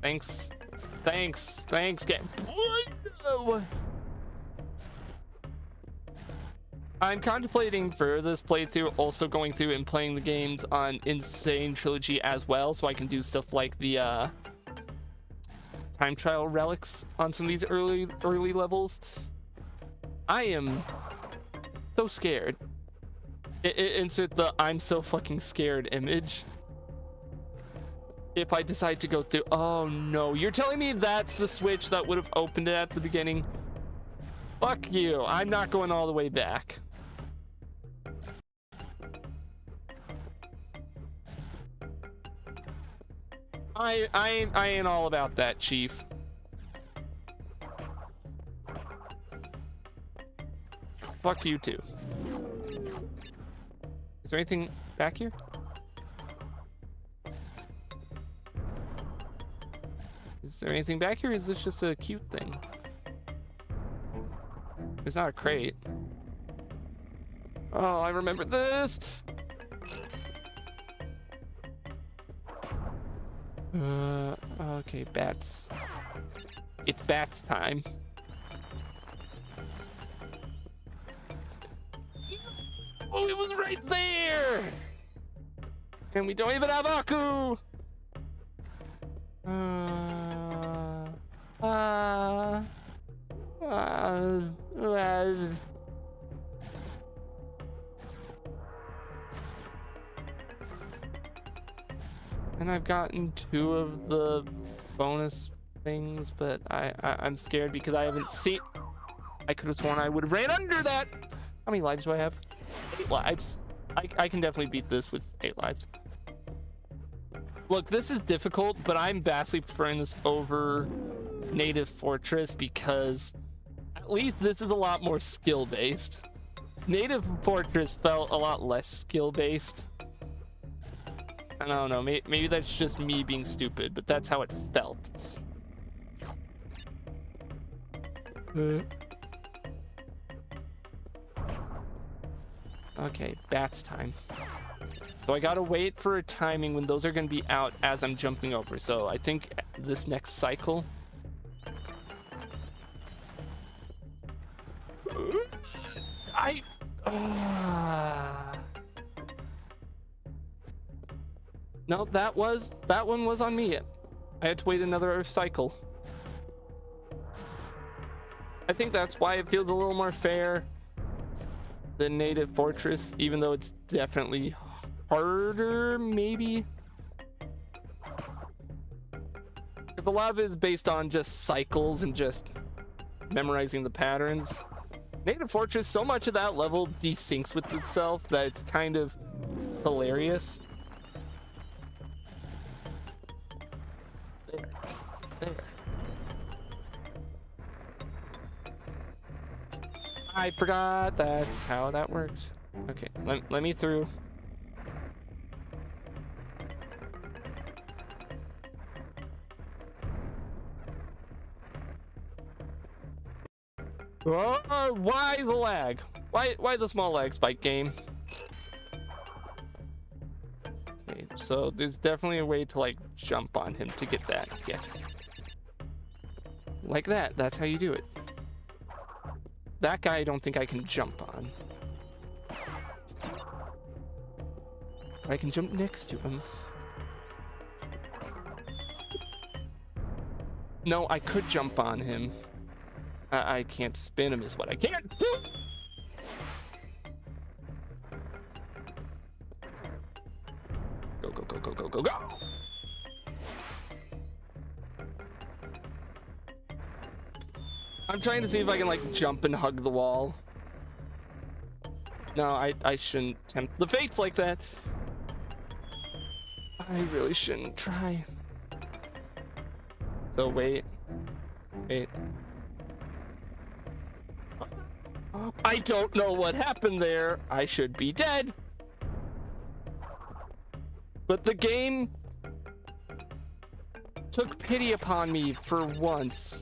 Thanks. I'm contemplating for this playthrough also going through and playing the games on Insane Trilogy as well, so I can do stuff like the time trial relics on some of these early levels. I am so scared. Insert the I'm so fucking scared image. If I decide to go through, oh no, you're telling me that's the switch that would have opened it at the beginning? Fuck you, I'm not going all the way back. I ain't all about that, Chief. Fuck you too. Is there anything back here? Is there anything back here? Is this just a cute thing? It's not a crate. Oh, I remember this. Okay, bats. It's bats time. Oh, it was right there! And we don't even have Aku! And I've gotten 2 of the bonus things, but I'm scared because I haven't seen. I could have sworn I would have ran under that. How many lives do I have? 8 lives. I can definitely beat this with 8 lives. Look, this is difficult, but I'm vastly preferring this over Native Fortress because at least this is a lot more skill-based. Native Fortress felt a lot less skill-based. I don't know, maybe that's just me being stupid, but that's how it felt. Okay, bats time. So I gotta wait for a timing when those are gonna be out as I'm jumping over. So I think this next cycle. No, that one was on me. I had to wait another cycle. I think that's why it feels a little more fair than Native Fortress, even though it's definitely harder, maybe. Because a lot of it is based on just cycles and just memorizing the patterns. Native Fortress, so much of that level desyncs with itself that it's kind of hilarious. There. I forgot that's how that works. Okay, let me through. Oh, why the lag? Why the small lag spike game? Okay, so there's definitely a way to like jump on him to get that. Yes. Like that. That's how you do it. That guy I don't think I can jump on. I can jump next to him. No, I could jump on him. I can't spin him is what I can't do. Go, go, go, go, go, go, go. I'm trying to see if I can like jump and hug the wall. No, I shouldn't tempt the fates like that. I really shouldn't try. So wait. I don't know what happened there. I should be dead. But the game took pity upon me for once.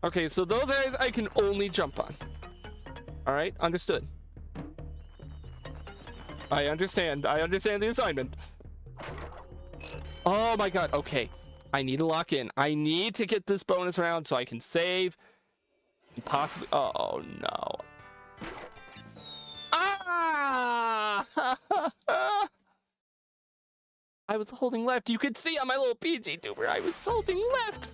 Okay, so those areas I can only jump on. All right, understood. I understand the assignment. Oh my god, okay. I need to lock in. I need to get this bonus round so I can save. Possibly, oh no. Ah! I was holding left. You could see on my little PG tuber, I was holding left.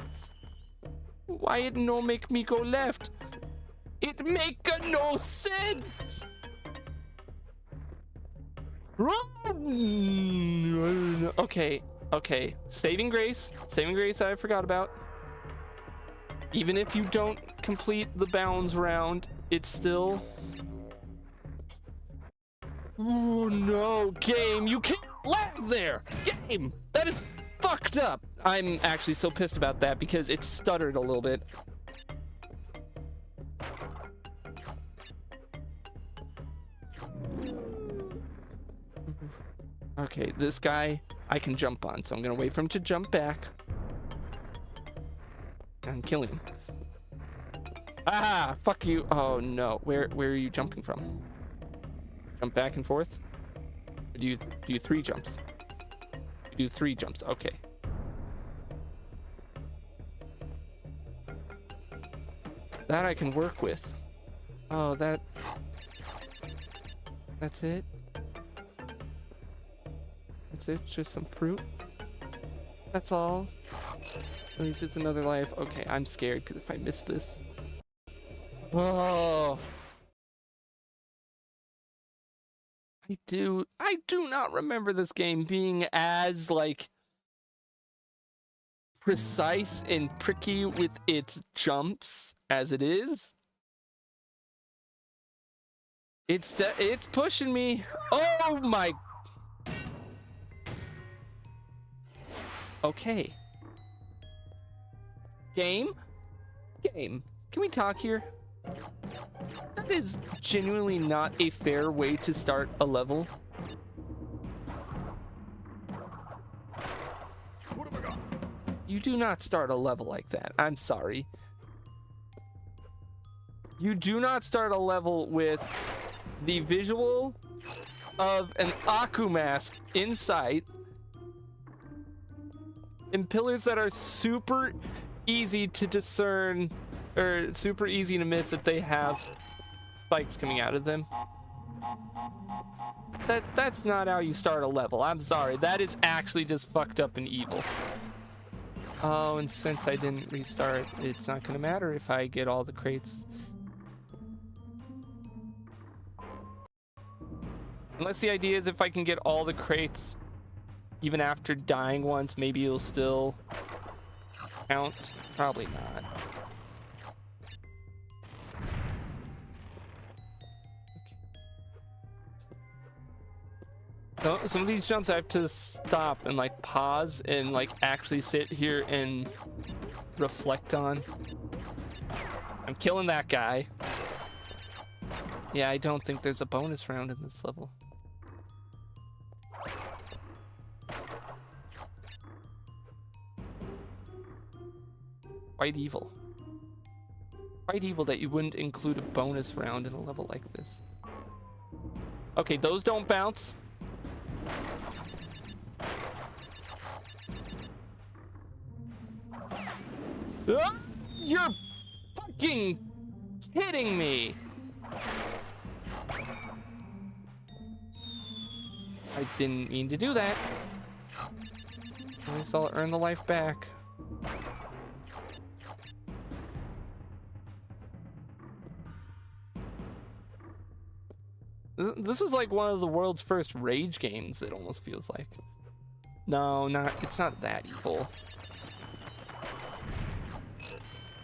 Why it no make me go left? It make no sense. Run. Okay. Saving grace I forgot about. Even if you don't complete the bounds round, it's still... Oh no, game, you can't lag there! Game! That is fucked up! I'm actually so pissed about that because it stuttered a little bit. Okay, this guy I can jump on, so I'm gonna wait for him to jump back. And kill him. Ah, fuck you. Oh no, where are you jumping from? Jump back and forth? Or do you 3 jumps? You do 3 jumps, okay. That I can work with. Oh, that's it? That's it? Just some fruit? That's all? At least it's another life. Okay, I'm scared because if I miss this... Oh... I do not remember this game being as, like, precise and pricky with its jumps as it is. It's pushing me. Oh my... Okay. Game? Can we talk here? That is genuinely not a fair way to start a level. What have I got? You do not start a level like that. I'm sorry. You do not start a level with the visual of an Aku mask in sight and pillars that are super easy to discern or super easy to miss that they have spikes coming out of them. That's not how you start a level. I'm sorry. That is actually just fucked up and evil. Oh, and since I didn't restart, it's not gonna matter if I get all the crates. Unless the idea is if I can get all the crates even after dying once, maybe it'll still count. Probably not. No, some of these jumps I have to stop and like pause and like actually sit here and reflect on. I'm killing that guy. Yeah, I don't think there's a bonus round in this level. Quite evil. Quite evil that you wouldn't include a bonus round in a level like this. Okay, those don't bounce. Ah, you're fucking kidding me. I didn't mean to do that. At least I'll earn the life back. This was like one of the world's first rage games, it almost feels like. No, it's not that evil.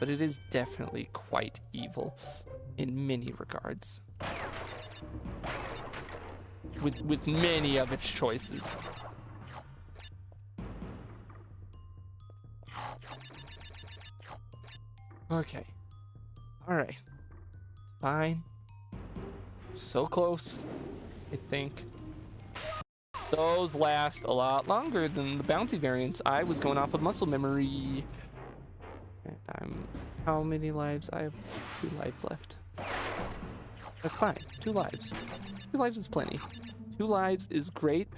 but it is definitely quite evil in many regards. With many of its choices. Okay. Alright. Fine. So close, I think. Those last a lot longer than the bouncy variants. I was going off with muscle memory. And how many lives? I have 2 lives left. That's fine. 2 lives. 2 lives is plenty. 2 lives is great,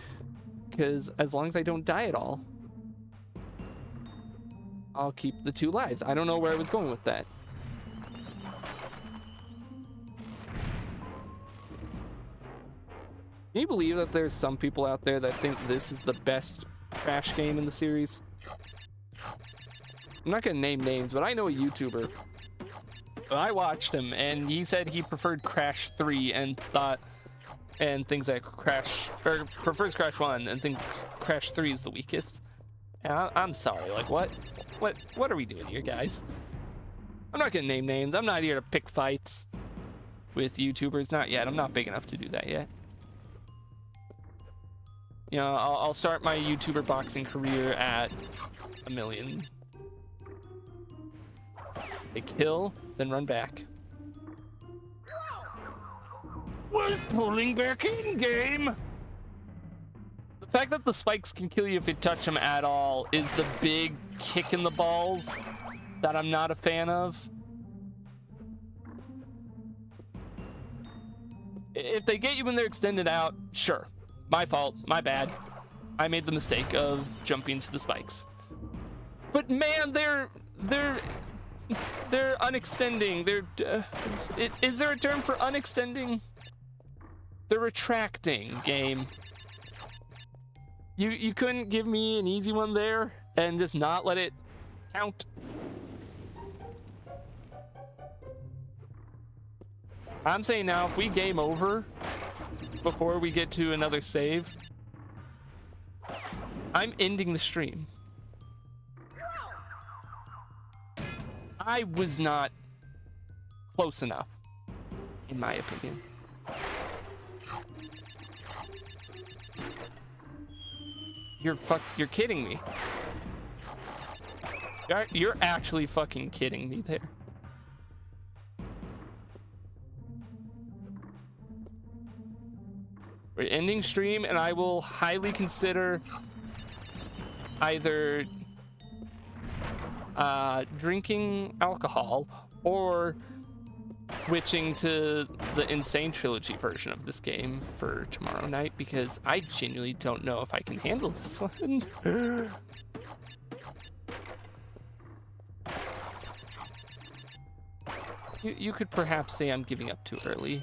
because as long as I don't die at all, I'll keep the 2 lives. I don't know where I was going with that. Can you believe that there's some people out there that think this is the best Crash game in the series? I'm not gonna name names, but I know a YouTuber. I watched him, and he said he preferred Crash 3 and thinks that prefers Crash 1 and thinks Crash 3 is the weakest. And I'm sorry, like what are we doing here, guys? I'm not gonna name names. I'm not here to pick fights with YouTubers. Not yet. I'm not big enough to do that yet. You know, I'll start my YouTuber boxing career at 1 million. They kill, then run back. Was pulling back in game. The fact that the spikes can kill you if you touch them at all is the big kick in the balls that I'm not a fan of. If they get you when they're extended out, sure. My fault, my bad. I made the mistake of jumping to the spikes. But man, they're unextending. Is there a term for unextending? They're retracting, game. You couldn't give me an easy one there and just not let it count. I'm saying now, if we game over before we get to another save, I'm ending the stream. I was not close enough, in my opinion. You're kidding me. You're actually fucking kidding me there. We're ending stream, and I will highly consider either drinking alcohol or switching to the Insane Trilogy version of this game for tomorrow night, because I genuinely don't know if I can handle this one. You could perhaps say I'm giving up too early.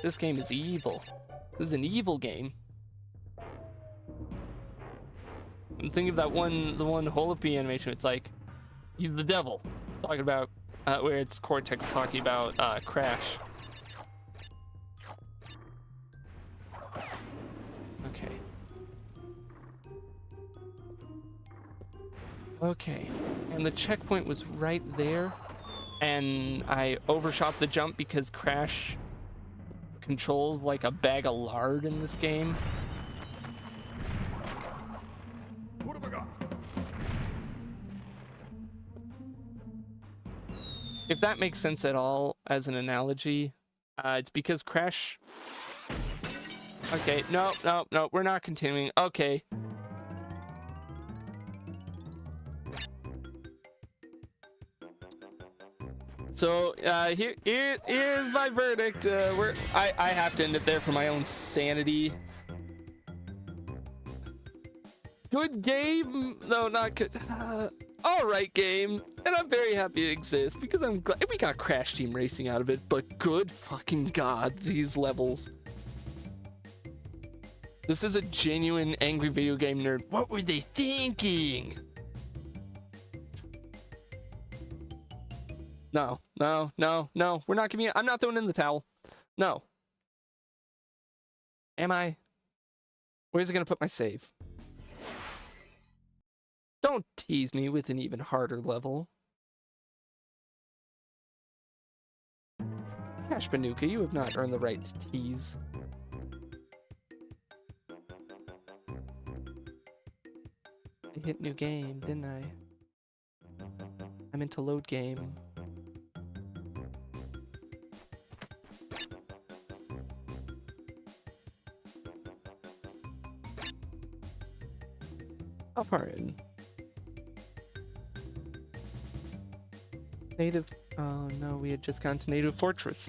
This game is evil. This is an evil game. I'm thinking of the one Holopi animation. It's like, he's the devil. Talking about, where it's Cortex talking about, Crash. Okay. Okay. And the checkpoint was right there. And I overshot the jump because Crash controls like a bag of lard in this game. What have I got? If that makes sense at all as an analogy, it's because Crash... Okay, no, we're not continuing. Okay. So here's my verdict. I have to end it there for my own sanity. Good game? No, not good. All right, game. And I'm very happy it exists because I'm glad we got Crash Team Racing out of it. But good fucking god, these levels. This is a genuine angry video game nerd. What were they thinking? No. We're not giving it. I'm not throwing in the towel. No. Am I? Where's it gonna put my save? Don't Don't tease me with an even harder level. Cash Banuka, you have not earned the right to tease. I hit new game, didn't I? I'm into load game. How far in? Native. Oh no, we had just gone to Native Fortress.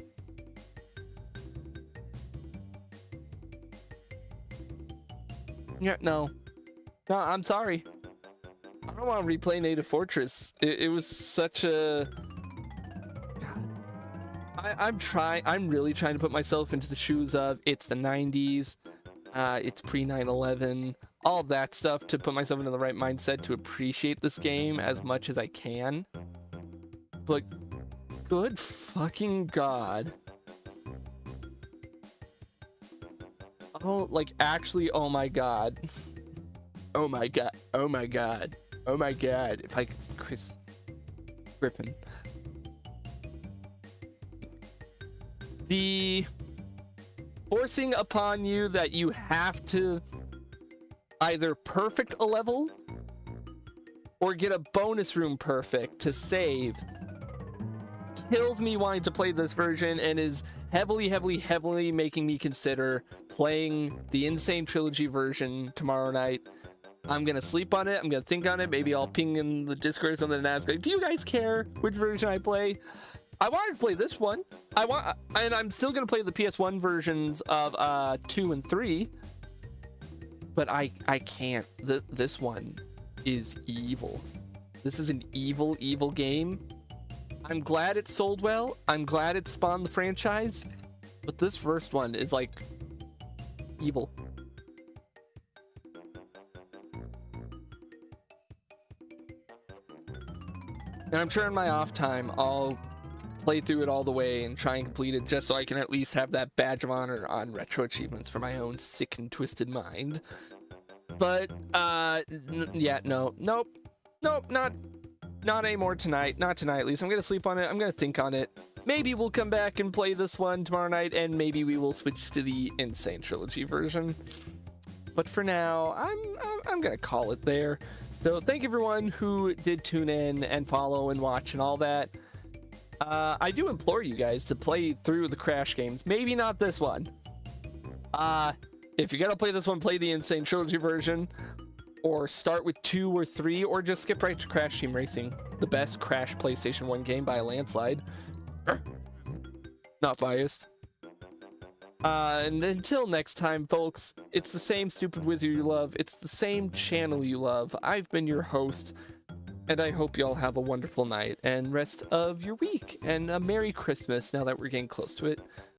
Yeah, no. No, I'm sorry. I don't want to replay Native Fortress. It was such a... God. I'm really trying to put myself into the shoes of it's the 90s. It's pre 9/11. All that stuff to put myself into the right mindset to appreciate this game as much as I can. But good fucking God. Oh, like actually, oh my God. Oh my God. Oh my God. Oh my God. If I Chris Griffin. The forcing upon you that you have to either perfect a level or get a bonus room perfect to save kills me wanting to play this version and is heavily making me consider playing the Insane Trilogy version tomorrow night. I'm gonna sleep on it. I'm gonna think on it. Maybe I'll ping in the Discord or something and ask, like, do you guys care which version I play? I wanted to play this one. And I'm still gonna play the PS1 versions of 2 and 3. But I can't. This one is evil. This is an evil game. I'm glad it sold well. I'm glad it spawned the franchise. But this first one is like evil. And I'm sure in my off time, I'll play through it all the way and try and complete it just so I can at least have that badge of honor on retro achievements for my own sick and twisted mind. But, yeah, nope, not anymore tonight. Not tonight, at least. I'm gonna sleep on it. I'm gonna think on it. Maybe we'll come back and play this one tomorrow night, and maybe we will switch to the Insane Trilogy version. But for now, I'm gonna call it there. So thank you everyone who did tune in and follow and watch and all that. I do implore you guys to play through the Crash games. Maybe not this one. If you're gonna play this one, play the Insane Trilogy version. Or start with 2 or 3, or just skip right to Crash Team Racing. The best Crash PlayStation 1 game by a landslide. Not biased. And until next time, folks, it's the same stupid wizard you love. It's the same channel you love. I've been your host, and I hope you all have a wonderful night and rest of your week. And a Merry Christmas now that we're getting close to it.